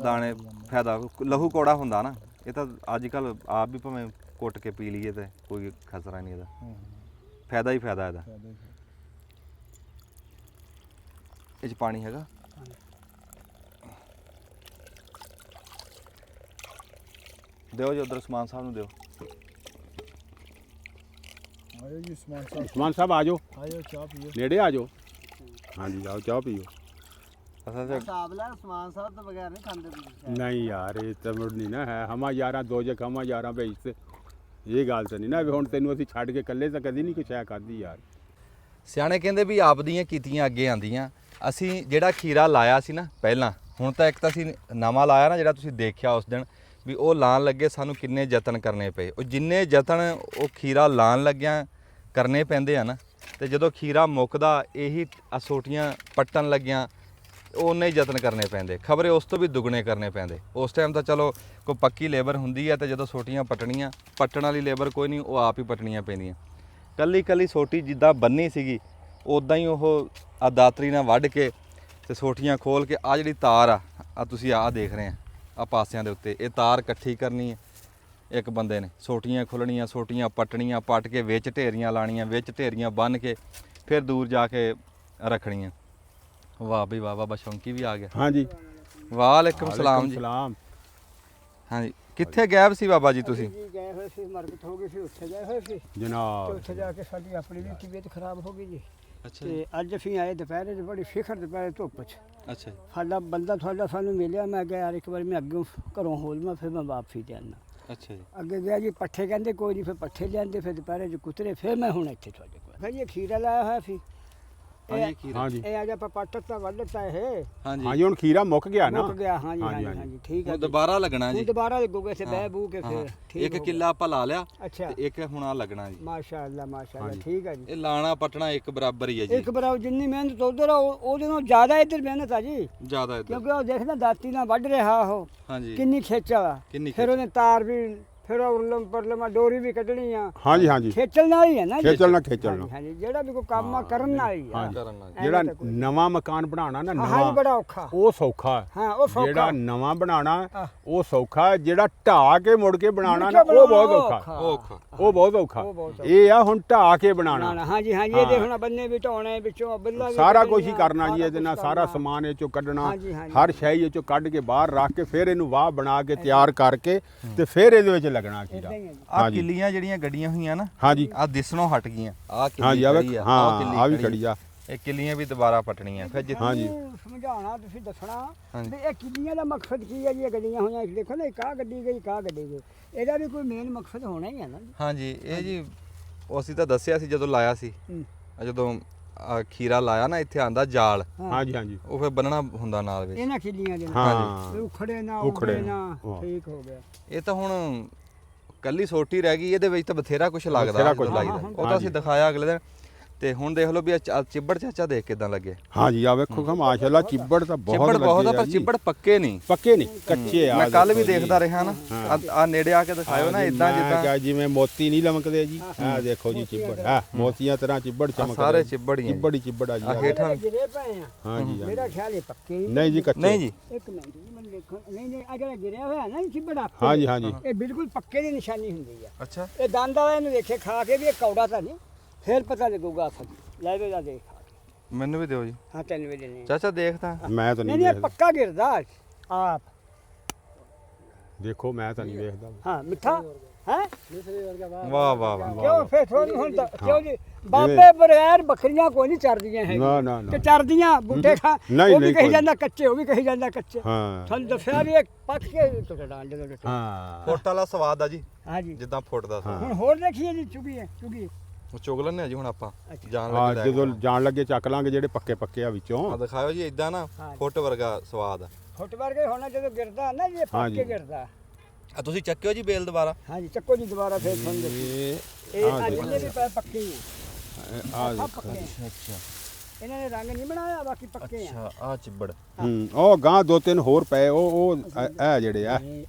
A: ਦਾਣੇ ਫਾਇਦਾ। ਲਹੂ ਕੌੜਾ ਹੁੰਦਾ ਨਾ, ਇਹ ਤਾਂ ਅੱਜ ਕੱਲ ਆਪ ਵੀ ਭਾਵੇਂ ਕੁੱਟ ਕੇ ਪੀ ਲਈਏ ਤੇ ਕੋਈ ਖਸਰਾ ਨਹੀਂ, ਇਹਦਾ ਫਾਇਦਾ ਹੀ ਫਾਇਦਾ। ਇਹਦਾ ਇਹ 'ਚ ਪਾਣੀ ਹੈਗਾ। ਦਿਓ ਜੀ ਉਧਰ ਉਸਮਾਨ ਸਾਹਿਬ ਨੂੰ ਦਿਓ।
C: ਆਇਓ ਜੀ ਉਸਮਾਨ ਸਾਹਿਬ।
B: ਉਸਮਾਨ ਸਾਹਿਬ ਆ ਜਾਓ,
C: ਆਇਓ ਚਾਹ ਪੀਓ,
B: ਨੇੜੇ ਆ ਜਾਓ। ਹਾਂਜੀ ਆਓ, ਚਾਹ ਪੀਓ।
D: ਹਿਸਾਬ ਲੈ, ਉਸਮਾਨ ਸਾਹਿਬ ਤੋਂ ਬਗੈਰ ਨਹੀਂ ਖਾਂਦੇ ਤੁਸੀਂ।
B: ਨਹੀਂ ਯਾਰ, ਇਹ ਤਾਂ ਮੁੜ ਨਹੀਂ ਨਾ ਹੈ। ਹਮਾ ਯਾਰਾਂ ਦੋ ਜਗ ਹਮਾ ਯਾਰਾਂ ਵੇਚ, ਇਹ ਗੱਲ ਤਾਂ ਨਹੀਂ ਨਾ ਵੀ ਹੁਣ ਤੈਨੂੰ ਅਸੀਂ ਛੱਡ ਕੇ ਇਕੱਲੇ ਤਾਂ ਕਦੀ ਨਹੀਂ ਕੁਛ ਹੈ ਖਾਧੀ ਯਾਰ।
A: ਸਿਆਣੇ ਕਹਿੰਦੇ ਵੀ ਆਪਦੀਆਂ ਕੀਤੀਆਂ ਅੱਗੇ ਆਂਦੀਆਂ। ਅਸੀਂ ਜਿਹੜਾ ਖੀਰਾ ਲਾਇਆ ਸੀ ਨਾ ਪਹਿਲਾਂ, ਹੁਣ ਤਾਂ ਇੱਕ ਤਾਂ ਅਸੀਂ ਨਵਾਂ ਲਾਇਆ ਨਾ ਜਿਹੜਾ ਤੁਸੀਂ ਦੇਖਿਆ ਉਸ ਦਿਨ, ਵੀ ਉਹ ਲਾਣ ਲੱਗੇ ਸਾਨੂੰ ਕਿੰਨੇ ਯਤਨ ਕਰਨੇ ਪਏ। ਉਹ ਜਿੰਨੇ ਯਤਨ ਉਹ ਖੀਰਾ ਲਾਣ ਲੱਗਿਆ ਕਰਨੇ ਪੈਂਦੇ ਆ ਨਾ, ਤੇ ਜਦੋਂ ਖੀਰਾ ਮੁੱਕਦਾ ਇਹੀ ਅਸੋਟੀਆਂ ਪੱਟਣ ਲੱਗਿਆਂ ਉਹਨੇ ਯਤਨ ਕਰਨੇ ਪੈਂਦੇ, ਖਬਰੇ ਉਸ ਤੋਂ ਵੀ ਦੁੱਗਣੇ ਕਰਨੇ ਪੈਂਦੇ। ਉਸ ਟਾਈਮ ਤਾਂ ਚਲੋ ਕੋਈ ਪੱਕੀ ਲੇਬਰ ਹੁੰਦੀ ਹੈ, ਤੇ ਜਦੋਂ ਸੋਟੀਆਂ ਪੱਟਣ ਵਾਲੀ ਲੇਬਰ ਕੋਈ ਨਹੀਂ, ਉਹ ਆਪ ਹੀ ਪੱਟਣੀਆਂ ਪੈਂਦੀਆਂ। ਕੱਲੀ ਕੱਲੀ ਸੋਟੀ ਜਿੱਦਾਂ ਬੰਨੀ ਸੀਗੀ ਉੱਦਾਂ ਹੀ ਉਹ ਆ ਦਾਤਰੀ ਨਾਲ ਵੱਢ ਕੇ ਤੇ ਸੋਟੀਆਂ ਖੋਲ ਕੇ ਆ ਜਿਹੜੀ ਤਾਰ ਆ ਤੁਸੀਂ ਆਹ ਦੇਖ ਰਹੇ ਆ ਪਾਸਿਆਂ ਦੇ ਉੱਤੇ, ਇਹ ਤਾਰ ਇਕੱਠੀ ਕਰਨੀ ਹੈ ਇੱਕ ਬੰਦੇ ਨੇ। ਸੋਟੀਆਂ ਖੋਲਣੀਆਂ, ਸੋਟੀਆਂ ਪੱਟਣੀਆਂ, ਪੱਟ ਕੇ ਵਿੱਚ ਢੇਰੀਆਂ ਲਾਣੀਆਂ, ਵਿੱਚ ਢੇਰੀਆਂ ਬੰਨ੍ਹ ਕੇ ਫਿਰ ਦੂਰ ਜਾ ਕੇ ਰੱਖਣੀਆਂ। ਵਾਹ ਬਈ ਵਾਹ, ਬਾਬਾ ਸ਼ੌਂਕੀ ਵੀ ਆ ਗਿਆ।
B: ਹਾਂਜੀ,
A: ਵਾਲੇਕੁਮ ਸਲਾਮ ਜੀ। ਹਾਂਜੀ, ਕਿੱਥੇ ਗਾਇਬ ਸੀ ਬਾਬਾ ਜੀ ਤੁਸੀਂ?
C: ਗਏ ਹੋਏ ਸੀ, ਮਰਗਤ ਹੋ ਗਈ ਸੀ, ਉੱਥੇ ਗਏ ਹੋਏ ਸੀ
B: ਜਨਾਬ।
C: ਉੱਥੇ ਜਾ ਕੇ ਸਾਡੀ ਆਪਣੀ ਵੀ ਤਬੀਅਤ ਖਰਾਬ ਹੋ ਗਈ ਜੀ।
A: ਅੱਛਾ
C: ਤੇ ਅੱਜ ਅਸੀਂ ਆਏ ਦੁਪਹਿਰੇ ਤੇ ਬੜੀ ਫਿਕਰ, ਦੁਪਹਿਰੇ ਧੁੱਪ 'ਚ।
A: ਅੱਛਾ ਜੀ।
C: ਸਾਡਾ ਬੰਦਾ ਤੁਹਾਡਾ ਸਾਨੂੰ ਮਿਲਿਆ। ਮੈਂ ਕਿਹਾ ਯਾਰ ਇੱਕ ਵਾਰੀ ਮੈਂ ਅੱਗੇ ਘਰੋਂ ਹੋਲਵਾਂ, ਫਿਰ ਮੈਂ ਵਾਪਸੀ ਤੇ ਆਉਣਾ।
A: ਅੱਛਾ ਜੀ
C: ਅੱਗੇ ਗਿਆ ਜੀ ਪੱਠੇ ਕਹਿੰਦੇ ਕੋਈ ਨਹੀਂ, ਫਿਰ ਪੱਠੇ ਲਿਆਂਦੇ, ਫਿਰ ਦੁਪਹਿਰੇ ਚ ਕੁਤਰੇ, ਫਿਰ ਮੈਂ ਹੁਣ ਇੱਥੇ ਤੁਹਾਡੇ ਕੋਲ। ਫਿਰ ਇਹ ਖੀਰਾ ਲਾਇਆ ਹੋਇਆ ਸੀ,
A: ਹਾਂਜੀ ਖੀਰਾ
B: ਹਾਂਜੀ
C: ਇਹ ਅੱਜ ਆਪਾਂ ਪੱਟ ਤਾਂ ਵੱਢ ਦਿੱਤਾ ਇਹ
A: ਹਾਂਜੀ
B: ਹਾਂਜੀ ਹੁਣ ਖੀਰਾ ਮੁੱਕ ਗਿਆ ਨਾ।
C: ਮੁੱਕ ਗਿਆ। ਹਾਂਜੀ
B: ਹਾਂਜੀ,
C: ਹਾਂਜੀ
B: ਹਾਂਜੀ।
C: ਹਾਂਜੀ ਠੀਕ ਹੈ
A: ਹੁਣ
C: ਜੀ।
A: ਦੁਬਾਰਾ ਲੱਗਣਾ
C: ਹੁਣ
A: ਜੀ
C: ਦੁਬਾਰਾ ਲੱਗੂਗਾ ਇੱਥੇ ਬਹਿ ਬੂ ਕੇ
A: ਹਾਂ।
C: ਫਿਰ ਠੀਕ
A: ਇੱਕ
C: ਹੋ ਗਿਆ।
A: ਕਿੱਲਾ ਆਪਾਂ ਲਾ ਲਿਆ
C: ਅੱਛਾ
A: ਤੇ ਇੱਕ ਹੁਣ ਆ ਲੱਗਣਾ ਜੀ
C: ਮਾਸ਼ਾਅੱਲਾ ਮਾਸ਼ਾਅੱਲਾ
B: ਹਾਂਜੀ।
C: ਠੀਕ ਹੈ ਜੀ।
A: ਇਹ ਲਾਣਾ ਪਟਣਾ ਇੱਕ ਬਰਾਬਰ ਹੀ ਹੈ ਜੀ
C: ਇੱਕ ਬਰਾਬਰ ਜਿੰਨੀ ਮਿਹਨਤ ਉਧਰ ਉਹਦੇ ਨਾਲੋਂ ਜ਼ਿਆਦਾ ਇੱਧਰ ਮਿਹਨਤ ਆ ਜੀ,
A: ਜ਼ਿਆਦਾ ਇੱਧਰ
C: ਕਿਉਂਕਿ ਉਹ ਦੇਖਦਾ ਦਾਤੀ ਨਾਲ ਵੱਢ ਰਿਹਾ ਉਹ
A: ਹਾਂਜੀ
C: ਕਿੰਨੀ ਖੇਚਲ ਆ,
A: ਕਿੰਨੀ
C: ਫਿਰ ਉਹਨੇ ਤਾਰ ਵੀ, ਫਿਰ ਉਰਲਮ ਪਰਲਮ ਡੋਰੀ ਵੀ ਕੱਢਣੀ ਆ,
B: ਹਾਂਜੀ ਹਾਂਜੀ
C: ਖੇਚਲ ਨਾਲ ਹੀ ਹੈ ਨਾ ਜੀ।
B: ਖੇਚਲਣਾ ਖੇਚਲਣਾ
C: ਹਾਂਜੀ ਹਾਂਜੀ, ਜਿਹੜਾ ਵੀ ਕੋਈ ਕੰਮ ਆ ਕਰਨ ਨਾਲ ਹੀ ਆ।
A: ਕਰਨ ਨਾਲ
B: ਜਿਹੜਾ ਨਵਾਂ ਮਕਾਨ ਬਣਾਉਣਾ ਨਾ
C: ਹਾਂ ਜੀ
B: ਨਵਾਂ
C: ਬੜਾ ਔਖਾ।
B: ਉਹ ਸੌਖਾ ਹੈ।
C: ਹਾਂ ਉਹ ਸੌਖਾ।
B: ਜਿਹੜਾ ਨਵਾਂ ਬਣਾਉਣਾ
C: ਹਾਂ।
B: ਉਹ ਸੌਖਾ ਹੈ, ਜਿਹੜਾ ਢਾਹ ਕੇ ਮੁੜ ਕੇ ਬਣਾਉਣਾ ਨਾ
C: ਮੁੜ ਕੇ
B: ਉਹ ਬਹੁਤ
C: ਬਣਾਉਣਾ
B: ਔਖਾ
A: ਉਹ ਔਖਾ
B: ਉਹ ਬਹੁਤ ਔਖਾ
C: ਉਹ ਬਹੁਤ
B: ਇਹ ਆ ਹੁਣ ਢਾਹ ਕੇ ਬਣਾਉਣਾ
C: ਨਾ ਹਾਂਜੀ ਹਾਂਜੀ, ਇਹਦੇ ਹੁਣ ਬੰਨੇ ਵੀ ਢਾਉਣੇ ਵਿੱਚੋਂ ਬੱਲਾ ਵੀ
B: ਸਾਰਾ
C: ਕੱਢਣੀਆਂ,
B: ਕੁਝ ਹੀ ਕਰਨਾ ਜੀ ਇਹਦੇ ਨਾਲ,
C: ਕੁਛ
B: ਸਾਰਾ
C: ਕਰਨਾ।
B: ਸਮਾਨ ਇਹ ਚੋਂ ਕੱਢਣਾ,
C: ਹਾਂਜੀ, ਹਾਂਜੀ।
B: ਹਰ ਸ਼ੈ ਇਹ ਚੋਂ ਕੱਢ ਕੇ ਬਾਹਰ ਰੱਖ ਕੇ ਫਿਰ ਇਹਨੂੰ ਵਾਹ ਬਣਾ ਕੇ ਤਿਆਰ ਕਰਕੇ ਤੇ ਫਿਰ ਇਹਦੇ ਵਿੱਚ ਲੱਗਣਾ ਖੀਰਾ।
C: ਏਦਾਂ ਹੀ ਹੈ ਜੀ।
A: ਆ
B: ਹਾਂਜੀ।
A: ਕਿੱਲੀਆਂ ਜਿਹੜੀਆਂ ਗੱਡੀਆਂ ਹੋਈਆਂ ਨਾ
B: ਹਾਂਜੀ
A: ਆ ਦਿਸਣੋਂ ਹਟ ਗਈਆਂ ਆ
B: ਹਾਂਜੀ
A: ਕਿੱਲੀ
B: ਆ
A: ਖੜੀ
B: ਵੇਖ
A: ਆ
B: ਹਾਂ
A: ਆਹ ਕਿੱਲੀ
B: ਆ ਵੀ
A: ਖੜੀ
B: ਖੜੀ ਆ
A: ਇਹ ਕਿੱਲੀਆਂ ਵੀ ਦੁਬਾਰਾ ਪਟਣੀਆਂ ਫਿਰ ਜਿੱਥੇ
B: ਹਾਂਜੀ।
C: ਮੈਨੂੰ ਸਮਝਾਉਣਾ ਤੁਸੀਂ ਦੱਸਣਾ
A: ਹਾਂਜੀ।
C: ਵੀ ਇਹ ਕਿੱਲੀਆਂ ਦਾ ਮਕਸਦ ਕੀ ਹੈ ਜੀ? ਇਹ ਗੱਡੀਆਂ ਹੋਈਆਂ ਦੇਖੋ ਨਾ, ਇੱਕ ਆਹ ਗੱਡੀ ਗਈ, ਇੱਕ ਆਹ ਗੱਡੀ ਗਈ, ਇਹਦਾ ਵੀ ਕੋਈ ਮੇਨ ਮਕਸਦ ਹੋਣਾ ਹੀ ਹੈ ਨਾ ਜੀ।
A: ਹਾਂਜੀ ਇਹ ਜੀ ਉਹ ਅਸੀਂ ਤਾਂ ਦੱਸਿਆ ਸੀ ਜਦੋਂ ਲਾਇਆ ਸੀ
C: ਹੂੰ।
A: ਜਦੋਂ ਖੀਰਾ ਲਾਇਆ ਨਾ ਇੱਥੇ ਆਂਦਾ ਜਾਲ
B: ਹਾਂਜੀ ਹਾਂਜੀ
A: ਉਹ ਫਿਰ ਬੰਨਣਾ ਹੁੰਦਾ ਨਾਲ ਵਿੱਚ
C: ਇਹਨਾਂ ਕਿੱਲੀਆਂ ਦੇ ਨਾਲ
B: ਹਾਂ
C: ਉਖੜੇ ਨਾ
B: ਉਖੜੇ
C: ਉਖੜੇ ਨਾ
B: ਹਾਂ।
C: ਠੀਕ ਹੋ ਗਿਆ।
A: ਇਹ ਤਾਂ ਹੁਣ ਕੱਲੀ ਸੋਟੀ ਰਹਿ ਗਈ, ਇਹਦੇ ਵਿੱਚ ਤਾਂ ਬਥੇਰਾ ਕੁਝ ਲੱਗਦਾ
B: ਬਥੇਰਾ ਕੁਛ
A: ਜਦੋਂ ਲਾਈਦਾ।
C: ਲੱਗਦਾ।
A: ਉਹ ਤਾਂ ਅਸੀਂ ਦਿਖਾਇਆ ਅਗਲੇ ਦਿਨ ਤੇ ਹੁਣ ਦੇਖ ਲਓ ਵੀ ਆਹ ਚਿੱਬੜ ਚਾਚਾ ਦੇਖ ਕਿਦਾਂ ਲੱਗੇ।
B: ਹਾਂਜੀ ਆ ਵੇਖੋ ਕਿ ਮਾਸ਼ਾਅੱਲਾ ਚਿੱਬੜ ਤਾਂ ਬਹੁਤ
A: ਚਿੱਬੜ ਬਹੁਤ ਆ
B: ਲੱਗੇ
A: ਪਰ ਚਿੱਬੜ ਪੱਕੇ ਨਹੀਂ,
B: ਪੱਕੇ ਨਹੀਂ ਕੱਚੇ ਆ।
A: ਮੈਂ ਕੱਲ ਵੀ
B: ਦੇਖੋ ਜੀ।
A: ਦੇਖਦਾ ਰਿਹਾ ਨਾ ਆ ਨੇੜੇ ਆ ਕੇ ਦਿਖਾਇਓ ਨਾ ਇਦਾਂ
B: ਮੈਂ
A: ਜਿੱਦਾਂ
B: ਕਿਹਾ ਜਿਵੇਂ ਮੋਤੀ ਨਹੀਂ ਲਮਕਦੇ ਜੀ ਆ ਦੇਖੋ ਜੀ ਚਿੱਬੜ ਆ ਮੋਤੀਆਂ ਤਰ੍ਹਾਂ ਚਿੱਬੜ ਚਮਕਦੇ
A: ਸਾਰੇ ਚਿੱਬੜ ਹੀ ਆ ਜੀ।
B: ਚਿੱਬੜ ਹੀ ਚਿੱਬੜ ਆ ਜੀ
A: ਆਹ
B: ਆਹ।
A: ਹੇਠਾਂ
C: ਗਿਰੇ ਪਏ ਆ,
B: ਹਾਂਜੀ
C: ਮੇਰਾ ਖਿਆਲ ਇਹ ਪੱਕੇ ਹੀ
B: ਨਹੀਂ ਜੀ ਕੱਚੇ
A: ਨਹੀਂ ਜੀ
C: ਇੱਕ ਮਿੰਟ ਜੀ ਮੈਨੂੰ ਦੇਖੋ, ਨਹੀਂ ਨਹੀਂ ਆ ਜਿਹੜਾ ਗਿਰਿਆ ਹੋਇਆ ਨਾ ਚਿਬੜਾ,
B: ਹਾਂਜੀ ਹਾਂਜੀ
C: ਇਹ ਬਿਲਕੁਲ ਪੱਕੇ ਦੀ ਨਿਸ਼ਾਨੀ ਹੁੰਦੀ ਆ।
A: ਅੱਛਾ
C: ਇਹ ਦੰਦ ਵਾਲੇ ਨੂੰ ਦੇਖੇ ਖਾ ਕੇ ਵੀ ਇਹ ਕੌੜਾ ਤਾਂ ਨਹੀਂ, ਫਿਰ ਪਤਾ ਲੱਗੂਗਾ ਅਸਲ ਲੈ ਵੇ ਦਾ ਦੇਖ।
A: ਮੈਨੂੰ ਵੀ ਦਿਓ ਜੀ
C: ਹਾਂ 3 ਵਜੇ ਨੇ
A: ਚਾਚਾ ਦੇਖ ਤਾਂ
B: ਮੈਂ ਤਾਂ
C: ਨਹੀਂ
B: ਨਹੀਂ
C: ਨਹੀਂ
B: ਵੇਖਦਾ
C: ਪੱਕਾ ਗਿਰਦਾ ਆਪ।
B: ਦੇਖੋ ਮੈਂ ਤਾਂ ਨਹੀਂ ਵੇਖਦਾ
C: ਹਾਂ ਮਿੱਠਾ ਹੈ
A: ਵਾਹ ਵਾਹ ਵਾਹ
C: ਕਿਉਂ ਫਿਰ ਤੁਹਾਨੂੰ ਹੁਣ ਕਿਉਂ ਜੀ ਬਾਬੇ ਬਗੈਰ ਬੱਕਰੀਆਂ ਕੋਈ ਨਹੀਂ ਚਰਦੀਆਂ ਹੈਗੀਆਂ
B: ਨਾ ਨਾ ਨਾ
C: ਤੇ ਚਰਦੀਆਂ ਬੂਟੇ ਖਾ
B: ਨਹੀਂ,
C: ਉਹ ਵੀ
B: ਨਹੀਂ,
C: ਕਹੀ
B: ਕੋਈ
C: ਜਾਂਦਾ ਕੱਚੇ, ਉਹ ਵੀ ਕਹੀ ਜਾਂਦਾ ਕੱਚੇ।
B: ਹਾਂ
C: ਤੁਹਾਨੂੰ ਦੱਸਿਆ ਵੀ ਇਹ ਪੱਕ ਕੇ ਟੁੱਟਦਾ ਜਦੋਂ ਟੁੱਟਦਾ।
B: ਹਾਂ
A: ਫੁੱਟ ਵਾਲਾ ਸਵਾਦ ਆ ਜੀ
C: ਹਾਂਜੀ
A: ਜਿੱਦਾਂ ਫੁੱਟ ਦਾ ਸਵਾਦ
C: ਹੁਣ ਹੋਰ ਦੇਖੀਏ ਜੀ ਚੁਗੀ ਹੈ ਚੁਗੀ।
A: ਉਹ ਚੁਗ ਲੈਣੇ ਆ ਜੀ ਹੁਣ ਆਪਾਂ
C: ਅੱਛਾ।
A: ਜਾਣ
B: ਹਾਂ
A: ਲੱਗੇ
B: ਜਦੋਂ ਜਾਣ ਲੱਗੇ ਚੱਕ ਲਾਂਗੇ ਜਿਹੜੇ ਪੱਕੇ ਪੱਕੇ ਆ ਵਿੱਚੋਂ
A: ਆ ਦਿਖਾਇਓ ਜੀ ਇਦਾਂ ਨਾ
C: ਹਾਂ।
A: ਫੁੱਟ ਵਰਗਾ ਸਵਾਦ ਆ
C: ਫੁੱਟ ਵਰਗੇ ਹੋਣਾ ਜਦੋਂ ਗਿਰਦਾ ਨਾ ਜੀ, ਇਹ ਪੱਕ
B: ਹਾਂਜੀ।
C: ਕੇ ਗਿਰਦਾ।
A: ਆ ਤੁਸੀਂ ਚੱਕਿਓ ਜੀ ਬੇਲ ਦੁਬਾਰਾ
C: ਹਾਂਜੀ ਚੱਕੋ ਜੀ ਦੁਬਾਰਾ ਫੇਰ ਤੁਹਾਨੂੰ ਦੱਸੀ। ਇਹ ਅੱਜ ਦੇ ਵੀ ਪੱਕੇ ਹੀ ਆ,
B: ਆ
C: ਸਭ ਪੱਕੇ ਆ।
A: ਅੱਛਾ
C: ਇਹਨਾਂ ਨੇ ਰੰਗ ਨਹੀਂ ਬਣਾਇਆ, ਬਾਕੀ ਪੱਕੇ ਆ।
A: ਅੱਛਾ ਆ ਚਿੱਬੜ
B: ਉਹ ਗਾਂ ਦੋ ਤਿੰਨ ਹੋਰ ਪਏ ਉਹ ਇਹ ਜਿਹੜੇ ਆ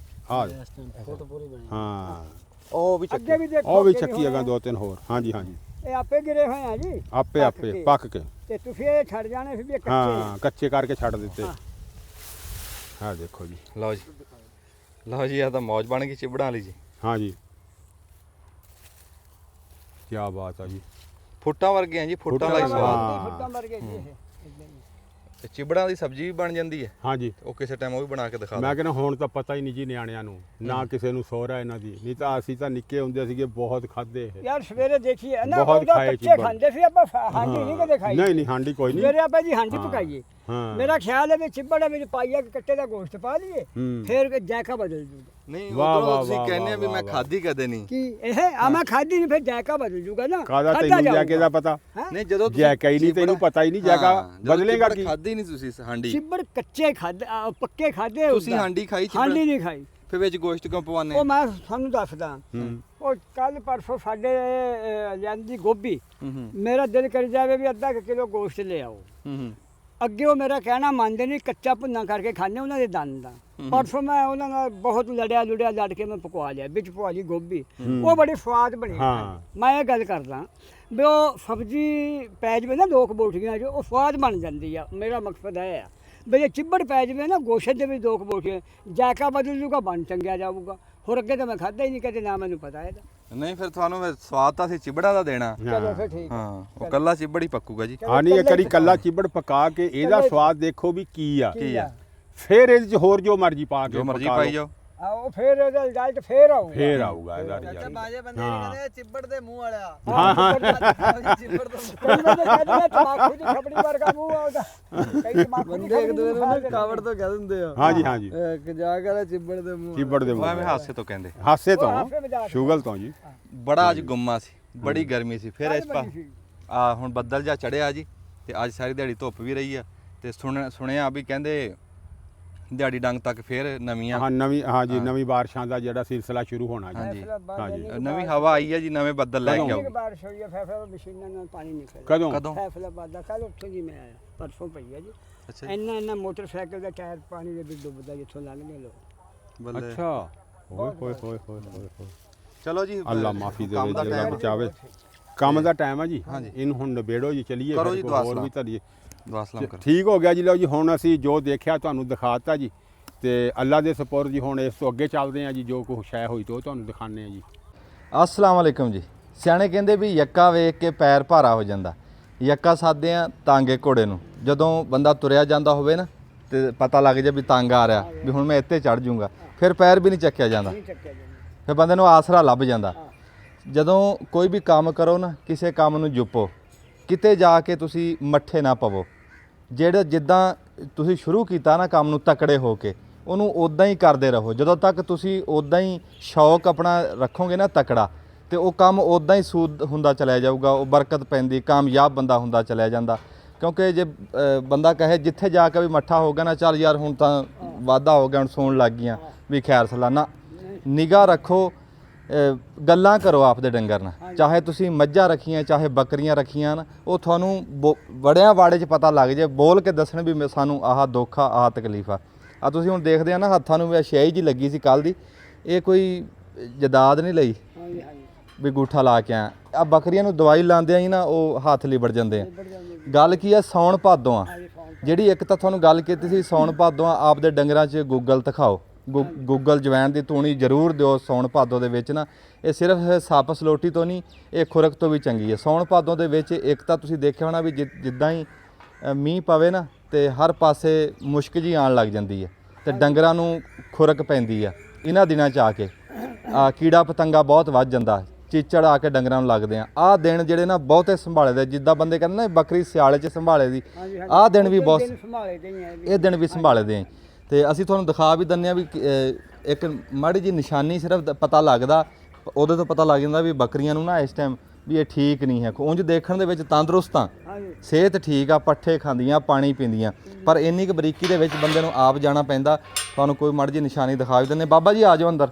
B: ਆ
C: ਫੋਟੋ ਪੂਰੀ ਬਣੀ।
B: ਹਾਂ
A: ਉਹ ਵੀ
C: ਅੱਗੇ ਵੀ ਦੇਖੋ,
B: ਉਹ ਵੀ
C: ਅੱਗੇ
B: ਚੱਕੀ
C: ਹੋਣਾ।
B: ਅਗਾਂ ਦੋ ਤਿੰਨ ਹੋਰ ਹਾਂਜੀ ਹਾਂਜੀ
C: ਇਹ ਆਪੇ ਗਿਰੇ ਹੋਏ ਆ ਜੀ,
B: ਆਪੇ ਆਪੇ ਪੱਕ ਕੇ
C: ਤੇ ਤੁਸੀਂ ਇਹ ਛੱਡ ਜਾਣੇ ਸੀ ਵੀ ਇਹ ਕੱਚੇ
B: ਹਾਂ
C: ਆ।
B: ਕੱਚੇ ਕਰਕੇ ਛੱਡ ਦਿੱਤੇ
C: ਹਾਂ।
B: ਹਾਂ ਦੇਖੋ ਜੀ
A: ਲਓ ਜੀ ਲਓ ਜੀ ਆ ਤਾਂ ਮੌਜ ਬਣ ਗਈ ਚਿੱਬੜਾਂ ਵਾਲੀ ਜੀ
B: ਹਾਂਜੀ ਕੀ ਬਾਤ ਆ ਜੀ
A: ਫੁੱਟਾਂ ਵਰਗੇ ਆ ਜੀ ਫੁੱਟਾਂ
B: ਫੁੱਟਾਂ
A: ਦਾ ਹੀ
B: ਵਾਲਾ
A: ਸਵਾਦ
B: ਹਾਂ।
C: ਫੁੱਟਾਂ ਵਰਗੇ ਜੀ ਇਹ ਏਦਾਂ ਹੀ।
A: ਤੇ ਚਿੱਬੜਾਂ ਦੀ ਸਬਜ਼ੀ ਵੀ ਬਣ ਜਾਂਦੀ ਹੈ
B: ਹਾਂਜੀ
A: ਉਹ ਕਿਸੇ ਟਾਈਮ ਉਹ ਵੀ ਬਣਾ ਕੇ ਦਿਖਾ
B: ਮੈਂ
A: ਦਿਓ
B: ਕਹਿੰਦਾ ਹੁਣ ਤਾਂ ਪਤਾ ਹੀ ਨਹੀਂ ਜੀ ਨਿਆਣਿਆਂ ਨੂੰ ਨਾ ਕਿਸੇ ਨੂੰ ਸੋਹਰਾ ਇਹਨਾਂ ਦੀ, ਨਹੀਂ ਤਾਂ ਅਸੀਂ ਤਾਂ ਨਿੱਕੇ ਹੁੰਦੇ ਸੀਗੇ ਬਹੁਤ ਖਾਦੇ ਇਹ
C: ਯਾਰ ਸਵੇਰੇ ਦੇਖੀਏ ਨਾ,
B: ਬਹੁਤ
C: ਉਹਦਾ
B: ਖਾਏ
C: ਕੱਚੇ
B: ਚਿੱਬੜ।
C: ਖਾਂਦੇ ਸੀ ਆਪਾਂ, ਹਾਂਡੀ ਨਹੀਂ ਕਦੇ ਖਾਈ।
B: ਨਹੀਂ ਨਹੀਂ ਹਾਂਡੀ ਕੋਈ ਨਹੀਂ
C: ਸਵੇਰੇ ਆਪਾਂ ਜੀ ਹਾਂਡੀ
B: ਹਾਂ।
C: ਪਕਾਈਏ।
B: ਹਾਂ
C: ਮੇਰਾ ਖਿਆਲ ਹੈ ਵੀ ਚਿੱਬੜ ਵਿੱਚ ਪਾਈਆ ਕਿ ਕੱਟੇ ਦਾ ਗੋਸ਼ਤ ਪਾ ਲਈਏ,
B: ਹੂੰ।
C: ਫਿਰ ਜਾਇਕਾ ਬਦਲ ਜੂਗਾ।
A: ਨਹੀਂ
B: ਵਾਹ,
A: ਉਧਰੋਂ
B: ਵਾਹ,
A: ਤੁਸੀਂ
B: ਵਾਹ,
A: ਕਹਿੰਦੇ ਆ ਵੀ
B: ਵਾਹ,
A: ਮੈਂ
B: ਵਾਹ।
A: ਖਾਧੀ ਕਦੇ ਨਹੀਂ
C: ਕੀ ਇਹ ਮੈਂ ਖਾਦੀ ਨਹੀਂ, ਫਿਰ ਜਾਇਕਾ ਬਦਲ ਜੂਗਾ ਨਾ।
B: ਕਾਹਦਾ
C: ਖਾਧਾ
B: ਤੈਨੂੰ
C: ਜਾਊਗਾ।
B: ਜਾ ਕੇ ਦਾ ਪਤਾ
A: ਨਹੀਂ ਜਦੋਂ
B: ਜੈਕਾ ਹੀ ਨਹੀਂ, ਤੈਨੂੰ ਪਤਾ ਹੀ ਨਹੀਂ ਜੈਕਾ ਬਦਲੇਗਾ ਕੀ।
A: ਖਾਧੀ ਨਹੀਂ ਤੁਸੀਂ ਹਾਂਡੀ
C: ਚਿੱਬੜ ਕੱਚੇ ਖਾਦੇ, ਪੱਕੇ ਖਾਦੇ।
A: ਤੁਸੀਂ ਹਾਂਡੀ ਖਾਈ ਚਿੱਬੜ
C: ਹਾਂਡੀ ਨਹੀਂ ਖਾਈ।
A: ਫਿਰ ਵਿੱਚ ਗੋਸ਼ਤ ਕਿਉਂ ਪਵਾਉਂਦੇ
C: ਉਹ ਮੈਂ ਤੁਹਾਨੂੰ ਦੱਸਦਾ,
B: ਹੂੰ
C: ਉਹ ਕੱਲ ਪਰਸੋਂ ਸਾਡੇ ਲਿਆਂਦੀ ਗੋਭੀ,
A: ਹੂੰ
C: ਮੇਰਾ ਦਿਲ ਕਰ ਜਾਵੇ ਵੀ ਅੱਧਾ ਕੁ ਕਿਲੋ ਗੋਸ਼ਤ ਲੈ ਆਓ।
A: ਹੂੰ
C: ਅੱਗੇ ਉਹ ਮੇਰਾ ਕਹਿਣਾ ਮੰਨਦੇ ਨਹੀਂ, ਕੱਚਾ ਭੁੰਨਾ ਕਰਕੇ ਖਾਂਦੇ ਉਹਨਾਂ ਦੇ ਦੰਦ ਦਾ। ਪਰਸੋਂ ਮੈਂ ਉਹਨਾਂ ਨਾਲ ਬਹੁਤ ਲੜਿਆ ਲੜ ਕੇ ਮੈਂ ਪਕਵਾ ਲਿਆ, ਵਿੱਚ ਪਵਾ ਲਈ ਗੋਭੀ, ਉਹ ਬੜੀ ਸਵਾਦ ਬਣੀ।
B: ਹਾਂ।
C: ਮੈਂ ਇਹ ਗੱਲ ਕਰਦਾ ਵੀ ਉਹ ਸਬਜ਼ੀ ਪੈ ਜਾਵੇ ਨਾ ਦੋ ਕੁ ਬੋਟੀਆਂ 'ਚ, ਉਹ ਸਵਾਦ ਬਣ ਜਾਂਦੀ ਆ। ਮੇਰਾ ਮਕਸਦ ਇਹ ਆ ਵੀ ਜੇ ਚਿੱਬੜ ਪੈ ਜਾਵੇ ਨਾ ਗੋਸ਼ਤ ਦੇ ਵਿੱਚ ਦੋ ਕੁ ਬੋਟੀਆਂ, ਜਾਇਕਾ ਬਦਲ ਜੂਗਾ, ਬਣ ਚੰਗਿਆ ਜਾਊਗਾ। ਹੋਰ ਅੱਗੇ ਤਾਂ ਮੈਂ ਖਾਧਾ ਹੀ ਨਹੀਂ ਕਦੇ, ਨਾ ਮੈਨੂੰ ਪਤਾ ਇਹਦਾ।
A: ਨਹੀਂ ਫਿਰ ਤੁਹਾਨੂੰ ਫਿਰ ਸਵਾਦ ਤਾਂ ਅਸੀਂ ਚਿਬੜਾ ਦਾ ਦੇਣਾ
C: ਚਲੋ ਫਿਰ ਠੀਕ ਹੈ।
A: ਹਾਂ ਉਹ ਕੱਲਾ ਚਿਬੜ ਹੀ ਪੱਕੂਗਾ ਜੀ
B: ਹਾਂ ਨਹੀਂ, ਇੱਕ ਵਾਰੀ ਕੱਲਾ ਚਿੱਬੜ ਪਕਾ ਕੇ ਇਹਦਾ ਸਵਾਦ ਦੇਖੋ ਵੀ ਕੀ ਆ,
A: ਕੀ ਆ
B: ਫਿਰ ਇਹਦੇ ਚ ਹੋਰ ਜੋ ਮਰਜ਼ੀ ਪਾ ਕੇ
A: ਜੋ ਮਰਜ਼ੀ
B: ਪਕਾ
A: ਪਾਈ
B: ਲਓ।
A: ਜਾਓ
C: ਉਹ ਫੇਰ ਇਹਦਾ ਰਿਜ਼ਲਟ ਫੇਰ ਆਊਗਾ
B: ਫੇਰ ਆਊਗਾ ਇਹਦਾ
D: ਚਾਚਾ
B: ਰਿਜ਼ਲਟ
D: ਬਾਜੇ ਬੰਦੇ ਨਹੀਂ ਕਹਿੰਦੇ ਚਿੱਬੜ ਦੇ ਮੂੰਹ ਵਾਲਿਆ ਚਿੱਬੜ ਤੋਂ
C: ਕਹਿੰਦੇ ਕਹਿੰਦੇ ਤਮਾਕੂ ਦੀ ਛਪੜੀ ਵਰਗਾ ਮੂੰਹ ਆਉਂਦਾ ਕਈ ਤਮਾਕੂ ਦੀ
D: ਬੰਦੇ ਇੱਕ ਦੂਜੇ ਨੂੰ
C: ਛਪੜੀ
D: ਕਾਵੜ ਤੋਂ ਕਹਿ ਦਿੰਦੇ ਆ
B: ਹਾਂਜੀ ਹਾਂਜੀ
D: ਕਿ ਜਾ ਕੇ ਚਿੱਬੜ ਦੇ ਮੂੰਹ
B: ਚਿੱਬੜ ਦੇ
A: ਉਹ ਐਵੇਂ
B: ਮੂੰਹ
A: ਹਾਸੇ ਤੋਂ ਕਹਿੰਦੇ
B: ਹਾਸੇ
C: ਉਹ ਹਾਸੇ
B: ਤੋਂ
C: ਮਜ਼ਾਕ।
B: ਸ਼ੁਗਲ ਤੋਂ ਜੀ
A: ਬੜਾ ਅੱਜ ਗੁੰਮਾ ਸੀ ਬੜੀ ਗਰਮੀ ਸੀ ਫਿਰ ਇਸ ਪਾ
C: ਬੜੀ ਸੀ।
A: ਆ ਹੁਣ ਬੱਦਲ ਜਾ ਚੜਿਆ ਜੀ ਤੇ ਅੱਜ ਸਾਰੀ ਦਿਹਾੜੀ ਧੁੱਪ ਵੀ ਰਹੀ ਆ ਤੇ ਸੁਣਿਆ ਵੀ ਕਹਿੰਦੇ ਦਿਹਾੜੀ ਡੰਗ ਤੱਕ ਫਿਰ ਨਵੀਆਂ
B: ਹਾਂ ਨਵੀਂ ਹਾਂਜੀ ਨਵੀਂ ਬਾਰਿਸ਼ਾਂ ਦਾ ਜਿਹੜਾ ਸਿਲਸਿਲਾ ਸ਼ੁਰੂ ਹੋਣਾ ਜੀ
A: ਹਾਂਜੀ
B: ਹਾਂਜੀ।
A: ਨਵੀਂ ਹਵਾ ਆਈ ਹੈ ਜੀ ਨਵੇਂ ਬੱਦਲ ਲੈ ਕੇ
C: ਕਿੰਨੀ
A: ਆਓ
C: ਕੁ ਬਾਰਿਸ਼ ਹੋਈ ਹੈ ਫੈਫਲਾ ਮਸ਼ੀਨਾਂ ਨਾਲ ਪਾਣੀ ਨਿਕਲ
B: ਕਦੋਂ
A: ਕਦੋਂ
C: ਫੈਫਲਾਬਾਦ ਦਾ ਕੱਲ ਉੱਥੋਂ ਜੀ ਮੈਂ ਆਇਆ ਪਰਸੋਂ ਪਈ ਹੈ ਜੀ
A: ਅੱਛਾ ਜੀ।
C: ਇੰਨਾ ਮੋਟਰਸਾਈਕਲ ਦਾ ਟਾਇਰ ਪਾਣੀ ਦੇ ਵਿੱਚ ਡੁੱਬਦਾ ਜਿੱਥੋਂ ਲੰਘਦੇ ਲੋਕ
A: ਬੱਲੇ
B: ਅੱਛਾ ਓਏ ਹੋਏ ਹੋਏ ਹੋਏ ਹੋਏ ਹੋਏ
A: ਚਲੋ ਜੀ
B: ਅੱਲਾ ਮਾਫੀ ਦੇਵੇ
A: ਕੰਮ ਦਾ
B: ਜਿਹੜਾ
A: time
B: ਬਚਾਵੇ ਕੰਮ ਦਾ ਟਾਈਮ ਹੈ ਜੀ ਇਹਨੂੰ ਹੁਣ ਨਿਬੇੜੋ ਜੀ ਚਲੀਏ
A: ਕਰੋ
B: ਫਿਰ
A: ਜੀ
B: ਕੋਈ
A: ਦੁਆ
B: ਹੋਰ
A: ਸਲਾਮ।
B: ਵੀ ਧਰੀਏ
A: ਦੁਆ ਸਲਾਮ ਕਰੋ
B: ਠੀਕ ਹੋ ਗਿਆ ਜੀ ਲਓ ਜੀ ਹੁਣ ਅਸੀਂ ਜੋ ਦੇਖਿਆ ਤੁਹਾਨੂੰ ਦਿਖਾਤਾ ਜੀ ਤੇ ਅੱਲਾ ਦੇ ਸਪੁਰਦ ਜੀ ਹੁਣ ਇਸ ਤੋਂ ਅੱਗੇ ਚੱਲਦੇ ਹਾਂ ਜੀ ਜੋ ਕੁਛ ਸ਼ੈ ਹੋਈ ਤੇ ਉਹ ਤੁਹਾਨੂੰ ਦਿਖਾਣੇ ਆ ਜੀ
A: ਅਸਲਾਮ ਵਾਲੇਕਮ ਜੀ ਸਿਆਣੇ ਕਹਿੰਦੇ ਵੀ ਯੱਕਾ ਵੇਖ ਕੇ ਪੈਰ ਭਾਰਾ ਹੋ ਜਾਂਦਾ ਯੱਕਾ ਸਾਦੇ ਆ ਤਾਂਗੇ ਘੋੜੇ ਨੂੰ ਜਦੋਂ ਬੰਦਾ ਤੁਰਿਆ ਜਾਂਦਾ ਹੋਵੇ ਨਾ ਤੇ ਪਤਾ ਲੱਗ ਜਾ ਵੀ ਤੰਗ ਆ ਰਿਹਾ ਵੀ ਹੁਣ ਮੈਂ ਇੱਥੇ ਚੜ ਜਾਊਂਗਾ ਫਿਰ ਪੈਰ ਵੀ ਨਹੀਂ ਚੱਕਿਆ ਜਾਂਦਾ
C: ਨਹੀਂ ਚੱਕਿਆ ਜਾਂਦਾ
A: ਫਿਰ ਬੰਦੇ ਨੂੰ ਆਸਰਾ ਲੱਭ ਜਾਂਦਾ ਜਦੋਂ ਕੋਈ ਵੀ ਕੰਮ ਕਰੋ ਨਾ ਕਿਸੇ ਕੰਮ ਨੂੰ ਜੁਪੋ ਕਿਤੇ ਜਾ ਕੇ ਤੁਸੀਂ ਮੱਠੇ ਨਾ ਪਵੋ ਜਿਹੜਾ ਜਿੱਦਾਂ ਤੁਸੀਂ ਸ਼ੁਰੂ ਕੀਤਾ ਨਾ ਕੰਮ ਨੂੰ ਤਕੜੇ ਹੋ ਕੇ ਉਹਨੂੰ ਉਦਾਂ ਹੀ ਕਰਦੇ ਰਹੋ ਜਦੋਂ ਤੱਕ ਤੁਸੀਂ ਉਦਾਂ ਹੀ ਸ਼ੌਕ ਆਪਣਾ ਰੱਖੋਗੇ ਨਾ ਤਕੜਾ ਤੇ ਉਹ ਕੰਮ ਉਦਾਂ ਹੀ ਸੂਦ ਹੁੰਦਾ ਚਲਿਆ ਜਾਊਗਾ ਉਹ ਬਰਕਤ ਪੈਂਦੀ ਕਾਮਯਾਬ ਬੰਦਾ ਹੁੰਦਾ ਚਲਿਆ ਜਾਂਦਾ ਕਿਉਂਕਿ ਜੇ ਬੰਦਾ ਕਹੇ ਜਿੱਥੇ ਜਾ ਕੇ ਵੀ ਮੱਠਾ ਹੋ ਗਿਆ ਨਾ ਚੱਲ ਯਾਰ ਹੁਣ ਤਾਂ ਵਾਧਾ ਹੋ ਗਿਆ ਹੁਣ ਸੌਣ ਲੱਗ ਗਈਆਂ ਵੀ ਖੈਰ ਸਲਾਨਾ ਨਿਗਾਹ ਰੱਖੋ ਗੱਲਾਂ ਕਰੋ ਆਪਦੇ ਡੰਗਰ ਨਾਲ ਚਾਹੇ ਤੁਸੀਂ ਮੱਝਾਂ ਰੱਖੀਆਂ ਚਾਹੇ ਬੱਕਰੀਆਂ ਰੱਖੀਆਂ ਨਾ ਉਹ ਤੁਹਾਨੂੰ ਬੜਿਆਂ ਵਾੜੇ 'ਚ ਪਤਾ ਲੱਗ ਜੇ ਬੋਲ ਕੇ ਦੱਸਣ ਵੀ ਸਾਨੂੰ ਆਹ ਦੁੱਖ ਆ ਆਹ ਤਕਲੀਫ ਆ ਤੁਸੀਂ ਹੁਣ ਦੇਖਦੇ ਆ ਨਾ ਹੱਥਾਂ ਨੂੰ ਵੀ ਸ਼ੈਈ ਜੀ ਲੱਗੀ ਸੀ ਕੱਲ ਦੀ ਇਹ ਕੋਈ ਜਦਾਦ ਨਹੀਂ ਲਈ
C: ਹਾਂਜੀ ਹਾਂਜੀ
A: ਵੀ ਗੂਠਾ ਲਾ ਕੇ ਆ ਬੱਕਰੀਆਂ ਨੂੰ ਦਵਾਈ ਲਾਉਂਦੇ ਆ ਹੀ ਨਾ ਉਹ ਹੱਥ ਲਿਬੜ ਜਾਂਦੇ ਆ ਗੱਲ ਕੀ ਆ ਸੌਣ ਭਾਦੋਂ ਆ ਜਿਹੜੀ ਇੱਕ ਤਾਂ ਤੁਹਾਨੂੰ ਗੱਲ ਕੀਤੀ ਸੀ ਸੌਣ ਭਾਦੋਂ ਆ ਆਪਦੇ ਡੰਗਰਾਂ 'ਚ ਗੂਗਲ ਦਿਖਾਓ ਗੂਗਲ ਜਵੈਣ ਦੀ ਤੂਣੀ ਜ਼ਰੂਰ ਦਿਓ ਸੌਣ ਭਾਦੋਂ ਦੇ ਵਿੱਚ ਨਾ ਇਹ ਸਿਰਫ ਸੱਪ ਸਲੋਟੀ ਤੋਂ ਨਹੀਂ ਇਹ ਖੁਰਕ ਤੋਂ ਵੀ ਚੰਗੀ ਹੈ ਸੌਣ ਭਾਦੋਂ ਦੇ ਵਿੱਚ ਇੱਕ ਤਾਂ ਤੁਸੀਂ ਦੇਖਿਆ ਹੋਣਾ ਵੀ ਜਿੱਦਾਂ ਹੀ ਮੀਂਹ ਪਵੇ ਨਾ ਤੇ ਹਰ ਪਾਸੇ ਮੁਸ਼ਕ ਜੀ ਆਉਣ ਲੱਗ ਜਾਂਦੀ ਹੈ ਤੇ ਡੰਗਰਾਂ ਨੂੰ ਖੁਰਕ ਪੈਂਦੀ ਆ ਇਹਨਾਂ ਦਿਨਾਂ 'ਚ ਆ ਕੇ ਕੀੜਾ ਪਤੰਗਾ ਬਹੁਤ ਵੱਧ ਜਾਂਦਾ ਚੀਚੜ ਆ ਕੇ ਡੰਗਰਾਂ ਨੂੰ ਲੱਗਦੇ ਆ ਆਹ ਦਿਨ ਜਿਹੜੇ ਨਾ ਬਹੁਤੇ ਸੰਭਾਲੇ ਦੇ ਜਿੱਦਾਂ ਬੰਦੇ ਕਹਿੰਦੇ ਨਾ ਬੱਕਰੀ ਸਿਆਲੇ 'ਚ ਸੰਭਾਲੇ ਦੀ ਆਹ ਦਿਨ ਵੀ ਬਹੁਤ
C: ਸੰਭਾਲੇ ਤੇ ਹੀ ਹੈ
A: ਇਹ ਦਿਨ ਵੀ ਸੰਭਾਲੇ ਦੇ ਤੇ ਅਸੀਂ ਤੁਹਾਨੂੰ ਦਿਖਾ ਵੀ ਦਿੰਦੇ ਆ ਵੀ ਇੱਕ ਮਾੜੀ ਜੀ ਨਿਸ਼ਾਨੀ ਸਿਰਫ ਪਤਾ ਲੱਗਦਾ ਉਹਦੇ ਤੋਂ ਪਤਾ ਲੱਗ ਜਾਂਦਾ ਵੀ ਬੱਕਰੀਆਂ ਨੂੰ ਨਾ ਇਸ ਟਾਈਮ ਵੀ ਇਹ ਠੀਕ ਨਹੀਂ ਹੈ ਉਂਝ ਦੇਖਣ ਦੇ ਵਿੱਚ ਤੰਦਰੁਸਤ ਆ ਸਿਹਤ ਠੀਕ ਆ ਪੱਠੇ ਖਾਂਦੀਆਂ ਪਾਣੀ ਪੀਂਦੀਆਂ ਪਰ ਇੰਨੀ ਕੁ ਬਰੀਕੀ ਦੇ ਵਿੱਚ ਬੰਦੇ ਨੂੰ ਆਪ ਜਾਣਾ ਪੈਂਦਾ ਤੁਹਾਨੂੰ ਕੋਈ ਮਾੜੀ ਜੀ ਨਿਸ਼ਾਨੀ ਦਿਖਾ ਵੀ ਦਿੰਦੇ ਬਾਬਾ ਜੀ ਆ ਜਾਓ ਅੰਦਰ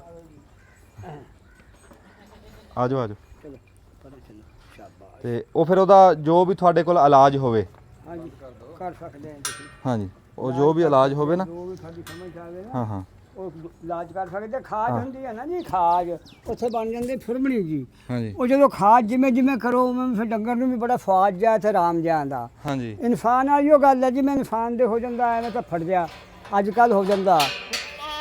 A: ਆ ਜਾਓ
C: ਚਲੋ ਪਤਾ ਚੱਲੋ ਸ਼ਾਬਾਸ਼
A: ਤੇ ਉਹ ਫਿਰ ਉਹਦਾ ਜੋ ਵੀ ਤੁਹਾਡੇ ਕੋਲ ਇਲਾਜ ਹੋਵੇ
C: ਹਾਂਜੀ ਕਰ ਸਕਦੇ ਆ ਤੁਸੀਂ
A: ਹਾਂਜੀ ਉਹ ਜੋ ਵੀ ਇਲਾਜ ਹੋਵੇ ਨਾ
C: ਜੋ ਵੀ ਸਾਡੀ ਸਮਝ ਆਵੇ ਨਾ
A: ਹਾਂ ਹਾਂ
C: ਉਹ ਇਲਾਜ ਕਰ ਸਕਦੇ ਖਾਜ ਹੁੰਦੀ ਹੈ ਨਾ ਜੀ ਖਾਜ ਉੱਥੇ ਬਣ ਜਾਂਦੇ ਫੁਰਮਣੀ ਜੀ
A: ਹਾਂਜੀ
C: ਉਹ ਜਦੋਂ ਖਾਜ ਜਿਵੇਂ ਜਿਵੇਂ ਕਰੋ ਉਵੇਂ ਫਿਰ ਡੰਗਰ ਨੂੰ ਵੀ ਬੜਾ ਸਵਾਦ ਜਿਹਾ ਤੇ ਆਰਾਮ ਜਿਹਾ ਆਉਂਦਾ
A: ਹਾਂਜੀ
C: ਇਨਸਾਨ ਵਾਲੀ ਉਹ ਗੱਲ ਹੈ ਜਿਵੇਂ ਇਨਸਾਨ ਦੇ ਹੋ ਜਾਂਦਾ ਐਵੇਂ ਤਾਂ ਫਟ ਗਿਆ ਅੱਜ ਕੱਲ੍ਹ ਹੋ ਜਾਂਦਾ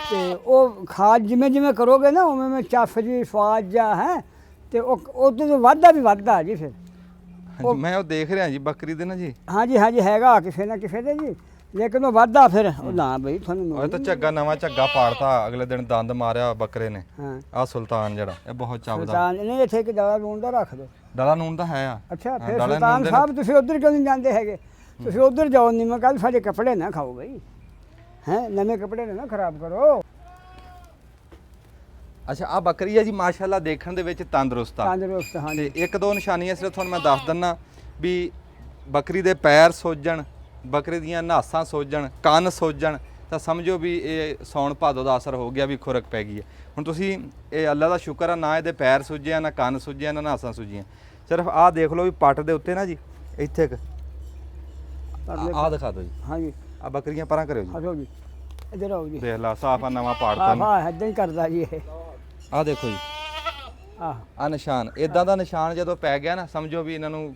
C: ਤੇ ਉਹ ਖਾਜ ਜਿਵੇਂ ਜਿਵੇਂ ਕਰੋਗੇ ਨਾ ਉਵੇਂ ਉਵੇਂ ਚੱਫ ਜੀ ਸਵਾਦ ਜਿਹਾ ਹੈ ਤੇ ਉਹ ਤੋਂ ਵੱਧਦਾ ਵੀ ਵੱਧਦਾ ਜੀ ਫਿਰ
A: ਹਾਂਜੀ ਮੈਂ ਉਹ ਦੇਖ ਰਿਹਾ ਜੀ ਬੱਕਰੀ ਦੇ ਨਾ ਜੀ
C: ਹਾਂਜੀ ਹਾਂਜੀ ਹੈਗਾ ਕਿਸੇ ਨਾ ਕਿਸੇ ਦੇ ਜੀ ਲੇਕਿਨ ਉਹ ਵੱਧਦਾ ਫਿਰ ਉਹ ਨਾ ਬਈ ਤੁਹਾਨੂੰ
A: ਉਹ ਤਾਂ ਝੱਗਾ ਨਵਾਂ ਝੱਗਾ ਪਾੜਤਾ ਅਗਲੇ ਦਿਨ ਦੰਦ ਮਾਰਿਆ ਬੱਕਰੇ ਨੇ
C: ਹਾਂ
A: ਆ ਸੁਲਤਾਨ ਜਿਹੜਾ ਇਹ ਬਹੁਤ ਚੱਬਦਾ
C: ਸੁਲਤਾਨ ਨਹੀਂ ਇੱਥੇ ਕਿ ਦਵਾ ਲੂਣ ਦਾ ਰੱਖ ਦਿਓ
A: ਡਾਲਾ ਨੂਨ ਤਾਂ ਹੈ ਆ
C: ਅੱਛਾ ਫਿਰ
A: ਡਾਲਾ
C: ਸੁਲਤਾਨ
A: ਨੂਨ ਦੇ
C: ਸਾਹਿਬ ਤੁਸੀਂ ਉਧਰ ਕਿਉਂ ਨਹੀਂ ਜਾਂਦੇ ਹੈਗੇ ਤੁਸੀਂ ਉਧਰ ਜਾਓ ਨਹੀਂ ਮੈਂ ਕੱਲ ਸਾਡੇ ਕੱਪੜੇ ਨਾ ਖਾਓ ਬਈ ਹੈ ਨਵੇਂ ਕੱਪੜੇ ਨਾ ਖਰਾਬ ਕਰੋ
A: ਅੱਛਾ ਆ ਬੱਕਰੀ ਹੈ ਜੀ ਮਾਸ਼ਾਅੱਲਾ ਦੇਖਣ ਦੇ ਵਿੱਚ ਤੰਦਰੁਸਤ ਆ
C: ਤੰਦਰੁਸਤ ਹਾਂ
A: ਤੇ ਇੱਕ ਦੋ ਨਿਸ਼ਾਨੀਆਂ ਸਿਰਫ ਤੁਹਾਨੂੰ ਮੈਂ ਦੱਸ ਦਿੰਨਾ ਵੀ ਬੱਕਰੀ ਦੇ ਪੈਰ ਸੋਜਣ ਬੱਕਰੀ ਦੀਆਂ ਨਾਸਾਂ ਸੋਜਣ ਕੰਨ ਸੋਜਣ ਤਾਂ ਸਮਝੋ ਵੀ ਇਹ ਸੌਣ ਭਾਦੋ ਦਾ ਅਸਰ ਹੋ ਗਿਆ ਵੀ ਖੁਰਕ ਪੈ ਗਈ ਹੈ ਹੁਣ ਤੁਸੀਂ ਇਹ ਅੱਲਾ ਦਾ ਸ਼ੁਕਰ ਆ ਨਾ ਇਹਦੇ ਪੈਰ ਸੁੱਜੇ ਆ ਨਾ ਕੰਨ ਸੁੱਜੇ ਆ ਨਾ ਨਾਸਾਂ ਸੁੱਜੀਆਂ ਸਿਰਫ ਆਹ ਦੇਖ ਲਓ ਵੀ ਪੱਟ ਦੇ ਉੱਤੇ ਨਾ ਜੀ ਇੱਥੇ ਇੱਕ ਆਹ ਦਿਖਾ ਦਿਓ ਜੀ
C: ਹਾਂਜੀ
A: ਆ ਬੱਕਰੀਆਂ ਪਰਾਂ ਕਰਿਓ ਜੀ
C: ਆਜੋ ਜੀ ਇੱਧਰ ਆਓ ਜੀ
A: ਦੇਖ ਲਾ ਸਾਫਾ ਨਵਾਂ ਪਾੜਤਾ
C: ਹਾਂ ਇੱਦਾਂ ਹੀ ਕਰਦਾ ਜੀ ਇਹ
A: ਆਹ ਦੇਖੋ ਜੀ
C: ਆਹ
A: ਆ ਨਿਸ਼ਾਨ ਇਦਾਂ ਦਾ ਨਿਸ਼ਾਨ ਜਦੋਂ ਪੈ ਗਿਆ ਨਾ ਸਮਝੋ ਵੀ ਇਹਨਾਂ ਨੂੰ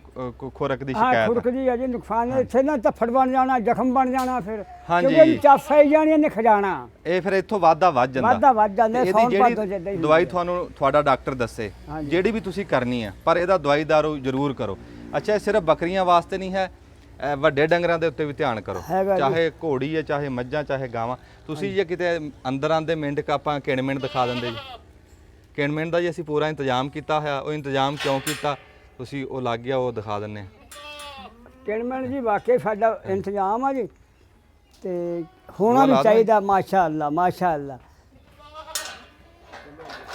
A: ਖੁਰਕ ਦੀ
C: ਹਾਂ
A: ਸ਼ਿਕਾਇਤ
C: ਖੁਰਕ ਦੀ ਹੈ ਜੀ ਨੁਕਸਾਨ ਹੈ ਇੱਥੇ ਨਾ ਧੱਫੜ ਬਣ ਜਾਣਾ ਜ਼ਖਮ ਬਣ ਜਾਣਾ ਫਿਰ
A: ਹਾਂਜੀ।
C: ਕਿਉਂਕਿ ਚੱਫ ਆਈ ਜਾਣੀ ਇਹਨੇ ਖਜਾਣਾ
A: ਇਹ ਫਿਰ ਇੱਥੋਂ ਵਾਧਾ ਵੱਧ ਜਾਂਦਾ
C: ਵਾਧਾ ਵੱਧ ਜਾਂਦਾ
A: ਤੇ
C: ਸੌਣ
A: ਇਹਦੀ
C: ਭਾਦੋ ਜਿੱਦਾਂ
A: ਜਿਹੜੀ
C: ਹੀ
A: ਦਵਾਈ ਤੁਹਾਨੂੰ ਤੁਹਾਡਾ ਡਾਕਟਰ ਦੱਸੇ
C: ਹਾਂਜੀ।
A: ਜਿਹੜੀ ਵੀ ਤੁਸੀਂ ਕਰਨੀ ਹੈ ਪਰ ਇਹਦਾ ਦਵਾਈ ਦਾਰੂ ਜ਼ਰੂਰ ਕਰੋ ਅੱਛਾ ਇਹ ਸਿਰਫ ਬੱਕਰੀਆਂ ਵਾਸਤੇ ਨਹੀਂ ਹੈ ਵੱਡੇ ਡੰਗਰਾਂ ਦੇ ਉੱਤੇ ਵੀ ਧਿਆਨ ਕਰੋ,
C: ਹੈਗਾ ਜੀ।
A: ਚਾਹੇ ਘੋੜੀ ਹੈ ਚਾਹੇ ਮੱਝਾਂ ਚਾਹੇ ਗਾਵਾਂ। ਤੁਸੀਂ ਜੇ ਕਿਤੇ ਅੰਦਰ ਆਂਦੇ ਮਿੰਟ ਆਪਾਂ ਕਿਣ-ਮਿੰਟ ਦਿਖਾ ਦਿੰਦੇ ਜੀ। ਕਿਣ-ਮਿੰਟ ਦਾ ਜੀ ਅਸੀਂ ਪੂਰਾ ਇੰਤਜ਼ਾਮ ਕੀਤਾ ਹੋਇਆ। ਉਹ ਇੰਤਜ਼ਾਮ ਕਿਉਂ ਕੀਤਾ ਤੁਸੀਂ ਉਹ ਲੱਗ ਗਿਆ ਉਹ ਦਿਖਾ ਦਿੰਨੇ ਆ।
C: ਕਿਣਮਣ ਜੀ ਵਾਕਈ ਸਾਡਾ ਇੰਤਜ਼ਾਮ ਆ ਜੀ, ਤੇ ਹੋਣਾ
A: ਉਹ ਲਾ
C: ਵੀ
A: ਦਿਓ।
C: ਚਾਹੀਦਾ। ਮਾਸ਼ਾ ਅੱਲਾ ਮਾਸ਼ਾ ਅੱਲਾ,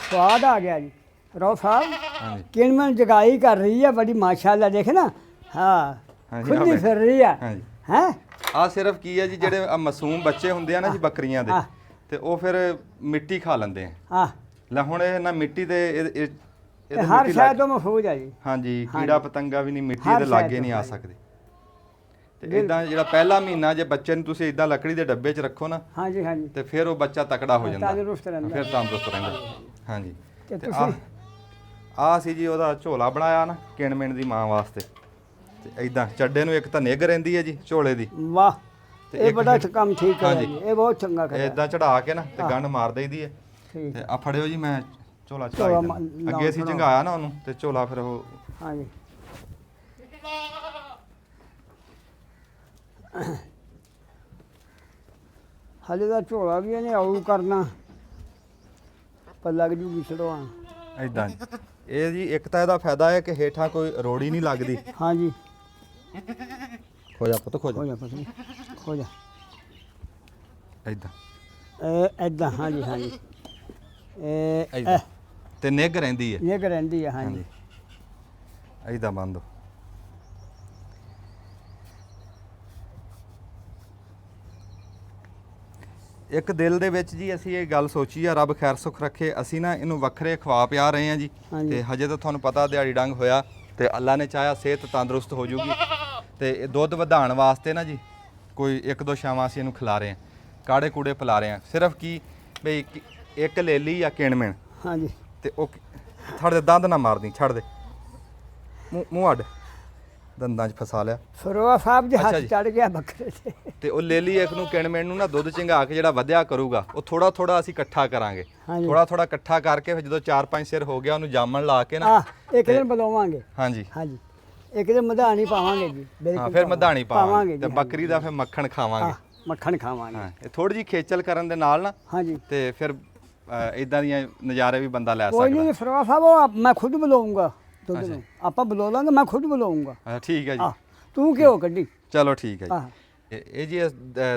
C: ਸਵਾਦ ਆ ਗਿਆ ਜੀ। ਰੋ ਸਾਹਿਬ
A: ਹਾਂਜੀ
C: ਕਿਣਮਣ ਜਗਾਈ ਕਰ ਰਹੀ ਹੈ ਬੜੀ ਮਾਸ਼ਾ ਅੱਲਾ, ਦੇਖ ਨਾ। ਹਾਂ
A: ਹਾਂਜੀ, ਆਹ
C: ਖੁੱਲੀ
A: ਬੈਠ।
C: ਫਿਰ ਰਹੀ ਹੈ
A: ਹਾਂਜੀ
C: ਹੈ।
A: ਆ ਸਿਰਫ ਕੀ ਹੈ ਜੀ, ਜਿਹੜੇ ਆਹ ਮਾਸੂਮ ਬੱਚੇ ਹੁੰਦੇ ਆ ਨਾ ਜੀ ਬੱਕਰੀਆਂ ਦੇ,
C: ਆਹ।
A: ਤੇ ਉਹ ਫਿਰ ਮਿੱਟੀ ਖਾ ਲੈਂਦੇ ਆ।
C: ਹਾਂ
A: ਲੈ ਹੁਣ ਇਹ ਨਾ ਮਿੱਟੀ ਦੇ ਇਹਦੇ
C: ਹਰ
A: ਮਿੱਟੀ
C: ਸ਼ਾਇਦ
A: ਲੱਗ
C: ਤੋਂ ਮਹਿਫੂਜ਼ ਹੈ ਜੀ।
A: ਹਾਂਜੀ ਕੀੜਾ ਪਤੰਗਾ ਵੀ ਨਹੀਂ ਮਿੱਟੀ
C: ਹਰ
A: ਦੇ ਲਾਗੇ
C: ਸ਼ਾਇਦ
A: ਨਹੀਂ
C: ਤੋਂ,
A: ਆ ਸਕਦੇ। ਤੇ ਇਦਾਂ ਜਿਹੜਾ ਪਹਿਲਾ ਮਹੀਨਾ ਜੇ ਬੱਚੇ ਨੂੰ ਤੁਸੀਂ ਇਦਾਂ ਲੱਕੜੀ ਦੇ ਡੱਬੇ 'ਚ ਰੱਖੋ ਨਾ,
C: ਹਾਂਜੀ ਹਾਂਜੀ,
A: ਤੇ ਫਿਰ ਉਹ ਬੱਚਾ ਤਕੜਾ ਹੋ ਜਾਂਦਾ,
C: ਤੰਦਰੁਸਤ ਰਹਿੰਦਾ।
A: ਫਿਰ ਤੰਦਰੁਸਤ ਰਹਿੰਦਾ। ਹਾਂਜੀ
C: ਤੇ
A: ਤੇ
C: ਤੁਸੀਂ
A: ਆ ਸੀ ਜੀ ਉਹਦਾ ਝੋਲਾ ਬਣਾਇਆ ਨਾ ਕਿਣ-ਮਿਣ ਦੀ ਮਾਂ ਵਾਸਤੇ। ਤੇ ਇਦਾਂ ਚੱਡੇ ਨੂੰ ਇੱਕ ਤਾਂ ਨਿੱਘ ਰਹਿੰਦੀ ਹੈ ਜੀ ਝੋਲੇ ਦੀ,
C: ਵਾਹ,
A: ਤੇ
C: ਇਹ
A: ਇੱਕ
C: ਬੜਾ
A: ਫਿਰ-
C: ਕੰਮ ਠੀਕ ਹੈ
A: ਹਾਂਜੀ।
C: ਜੀ, ਇਹ ਬਹੁਤ ਚੰਗਾ ਕਰਿਆ।
A: ਇਦਾਂ ਚੜਾ ਕੇ ਨਾ ਤੇ ਗੰਢ ਮਾਰ ਦਈਦੀ ਹੈ।
C: ਠੀਕ
A: ਤੇ ਆ ਫੜਿਓ ਜੀ, ਮੈਂ ਝੋਲਾ ਚੜਾ
C: ਝੋਲਾ
A: ਦਿੰਦਾ। ਅੱਗੇ ਅਸੀਂ
C: ਲਾਓ,
A: ਝੰਗਾਇਆ ਨਾ ਉਹਨੂੰ, ਤੇ ਝੋਲਾ ਫਿਰ ਉਹ
C: ਹਾਂਜੀ। ਹਲੇ ਦਾ ਝੋਲਾ ਵੀ ਇਹਨੇ ਆਉ ਕਰਨਾ, ਪਰ ਲੱਗ ਜੂਗੀ ਛੜਵਾ।
A: ਇਦਾਂ ਇਹ ਜੀ ਇੱਕ ਤਾਂ ਇਹਦਾ ਫਾਇਦਾ ਹੈ ਕਿ ਹੇਠਾਂ ਕੋਈ ਰੋੜੀ ਨਹੀਂ ਲੱਗਦੀ।
C: ਹਾਂਜੀ,
A: ਖੋ ਜਾ ਪੁੱਤ ਖੋ
C: ਹੋ
A: ਜਾ
C: ਜਾ ਪਤਨੀ, ਹੋ ਜਾ।
A: ਇਦਾਂ
C: ਇਹ ਐਦਾਂ, ਹਾਂਜੀ ਹਾਂਜੀ, ਇਹ
A: ਇਦਾਂ ਤੇ ਨਿੱਘ ਰਹਿੰਦੀ ਹੈ।
C: ਇਹ ਰਹਿੰਦੀ ਹੈ। ਹਾਂਜੀ
A: ਹਾਂਜੀ ਇਦਾਂ ਬੰਦ। ਇੱਕ ਦਿਲ ਦੇ ਵਿੱਚ ਜੀ ਅਸੀਂ ਇਹ ਗੱਲ ਸੋਚੀ ਆ, ਰੱਬ ਖੈਰ ਸੁਖ ਰੱਖੇ, ਅਸੀਂ ਨਾ ਇਹਨੂੰ ਵੱਖਰੇ ਖਵਾ ਪਿਆ ਰਹੇ ਆ ਜੀ।
C: ਹਾਂਜੀ।
A: ਤੇ ਹਜੇ ਤਾਂ ਤੁਹਾਨੂੰ ਪਤਾ ਦਿਹਾੜੀ ਡੰਗ ਹੋਇਆ, ਤੇ ਅੱਲਾ ਨੇ ਚਾਹਿਆ ਸਿਹਤ ਤੰਦਰੁਸਤ ਹੋ ਜੂਗੀ। ਤੇ ਇਹ ਦੁੱਧ ਵਧਾਉਣ ਵਾਸਤੇ ਨਾ ਜੀ ਕੋਈ ਇੱਕ ਦੋ ਛਾਵਾਂ ਅਸੀਂ ਇਹਨੂੰ ਖਿਲਾ ਰਹੇ ਆ, ਕਾੜੇ ਕੂੜੇ ਪਿਲਾ ਰਹੇ ਆ। ਸਿਰਫ ਕੀ ਬਈ ਇੱਕ ਲੇਲੀ ਜਾਂ ਕਿਣ-ਮਿਣ,
C: ਹਾਂਜੀ,
A: ਤੇ ਉਹ ਛੱਡ ਦੇ, ਦੰਦ ਨਾ ਮਾਰਦੀ, ਛੱਡ ਦੇ, ਮੂੰਹ ਅੱਡ, ਦੰਦਾਂ 'ਚ ਫਸਾ ਲਿਆ।
C: ਫਰੋਆ ਸਾਹਿਬ ਦੇ
A: ਅੱਛਾ
C: ਹੱਥ
A: ਜੀ।
C: ਚੜ ਗਿਆ ਬੱਕਰੇ ਤੇ।
A: ਤੇ ਉਹ ਲੇਲੀ ਇੱਕ ਨੂੰ ਕਿਣ-ਮਿਣ ਨੂੰ ਨਾ ਦੁੱਧ ਚੰਗਾ ਕੇ ਜਿਹੜਾ ਵਧਿਆ ਕਰੂਗਾ, ਉਹ ਥੋੜਾ ਥੋੜਾ ਅਸੀਂ ਇਕੱਠਾ ਕਰਾਂਗੇ।
C: ਹਾਂਜੀ।
A: ਥੋੜਾ ਥੋੜਾ ਇਕੱਠਾ ਕਰਕੇ ਫਿਰ ਜਦੋਂ 4-5 ਸਿਰ ਹੋ ਗਿਆ ਉਹਨੂੰ ਜਾਮਣ ਲਾ ਕੇ ਨਾ,
C: ਇੱਕ ਦਿਨ ਬੁਲਾਵਾਂਗੇ।
A: ਹਾਂਜੀ
C: ਹਾਂਜੀ, ਇੱਕ ਦਿਨ ਮਧਾਣੀ ਪਾਵਾਂਗੇ ਜੀ, ਬਿਲਕੁਲ
A: ਹਾਂ, ਫਿਰ ਮਧਾਣੀ ਪਾਵਾਂਗੇ
C: ਜੀ,
A: ਤੇ ਬੱਕਰੀ ਦਾ ਫਿਰ ਮੱਖਣ ਖਾਵਾਂਗੇ।
C: ਮੱਖਣ ਖਾਵਾਂਗੇ।
A: ਹਾਂ, ਇਹ ਥੋੜੀ ਜਿਹੀ ਖੇਚਲ ਕਰਨ ਦੇ ਨਾਲ ਨਾ,
C: ਹਾਂਜੀ,
A: ਤੇ ਫਿਰ ਇਦਾਂ ਦੀਆਂ ਨਜ਼ਾਰੇ ਵੀ ਬੰਦਾ ਲੈ
C: ਕੋਈ
A: ਸਕਦਾ।
C: ਨਹੀਂ ਫਰੋਆ ਸਾਹਿਬ, ਉਹ ਮੈਂ ਖੁਦ ਬੁਲਾਉਂਗਾ ਦੁੱਧ ਨੂੰ। ਆਪਾਂ ਬੁਲਾ ਲਾਂਗੇ, ਮੈਂ ਖੁਦ ਬੁਲਾਉਂਗਾ।
A: ਠੀਕ ਹੈ ਜੀ,
C: ਤੂੰ ਕਿਉਂ ਕੱਢੀ?
A: ਚਲੋ ਠੀਕ ਹੈ ਜੀ।
C: ਆਹ,
A: ਇਹ ਜੀ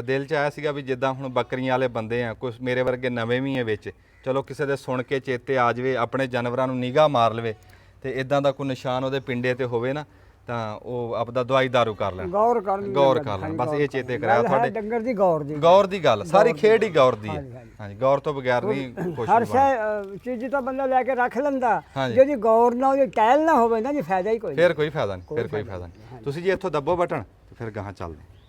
A: ਦਿਲ 'ਚ ਆਇਆ ਸੀਗਾ ਵੀ ਜਿੱਦਾਂ ਹੁਣ ਬੱਕਰੀਆਂ ਵਾਲੇ ਬੰਦੇ ਆ, ਕੁਝ ਮੇਰੇ ਵਰਗੇ ਨਵੇਂ ਵੀ ਆ ਵਿੱਚ, ਚਲੋ ਕਿਸੇ ਦੇ ਸੁਣ ਕੇ ਚੇਤੇ ਆ ਜਾਵੇ, ਆਪਣੇ ਜਾਨਵਰਾਂ ਨੂੰ ਨਿਗਾਹ ਮਾਰ ਲਵੇ, ਤੇ ਇਦਾਂ ਦਾ ਕੋਈ ਨਿਸ਼ਾਨ ਉਹਦੇ ਪਿੰਡੇ ਤੇ ਹੋਵੇ ਨਾ, ਤਾਂ ਉਹ ਆਪਦਾ ਦਵਾਈ ਦਾਰੂ ਕਰ ਲੈਣ,
C: ਗੌਰ ਕਰ ਲਈ।
A: ਗੌਰ ਕਰ ਲੈਣ। ਬਸ ਇਹ ਚੇਤੇ ਕਰਿਆ ਤੁਹਾਡੇ
C: ਡੰਗਰ ਦੀ ਗੌਰ ਦੀ।
A: ਗੌਰ ਦੀ ਗੱਲ, ਸਾਰੀ ਖੇਡ ਹੀ ਗੌਰ ਦੀ ਹੈ।
C: ਹਾਂਜੀ, ਹਾਂਜੀ।
A: ਹਾਂਜੀ, ਗੌਰ ਤੋਂ ਬਗੈਰ ਨਹੀਂ ਕੁਛ
C: ਹਰ
A: ਵੀ ਬਣਦਾ।
C: ਸ਼ੈ ਚੀਜ਼ ਤਾਂ ਬੰਦਾ ਲੈ ਕੇ ਰੱਖ ਲੈਂਦਾ,
A: ਹਾਂਜੀ।
C: ਜਿਹਦੀ ਗੌਰ ਨਾ ਉਹਦੀ ਟਹਿਲ ਨਾ ਹੋਵੇ ਨਾ ਜੀ, ਫਾਇਦਾ ਹੀ ਕੋਈ ਨਹੀਂ।
A: ਫਿਰ ਕੋਈ ਫਾਇਦਾ ਨਹੀਂ, ਫਿਰ ਕੋਈ ਫਾਇਦਾ ਨਹੀਂ। ਤੁਸੀਂ ਜੀ ਇੱਥੋਂ ਦੱਬੋ ਬਟਨ, ਤੇ ਫਿਰ ਗਾਹਾਂ ਚੱਲਦੇ।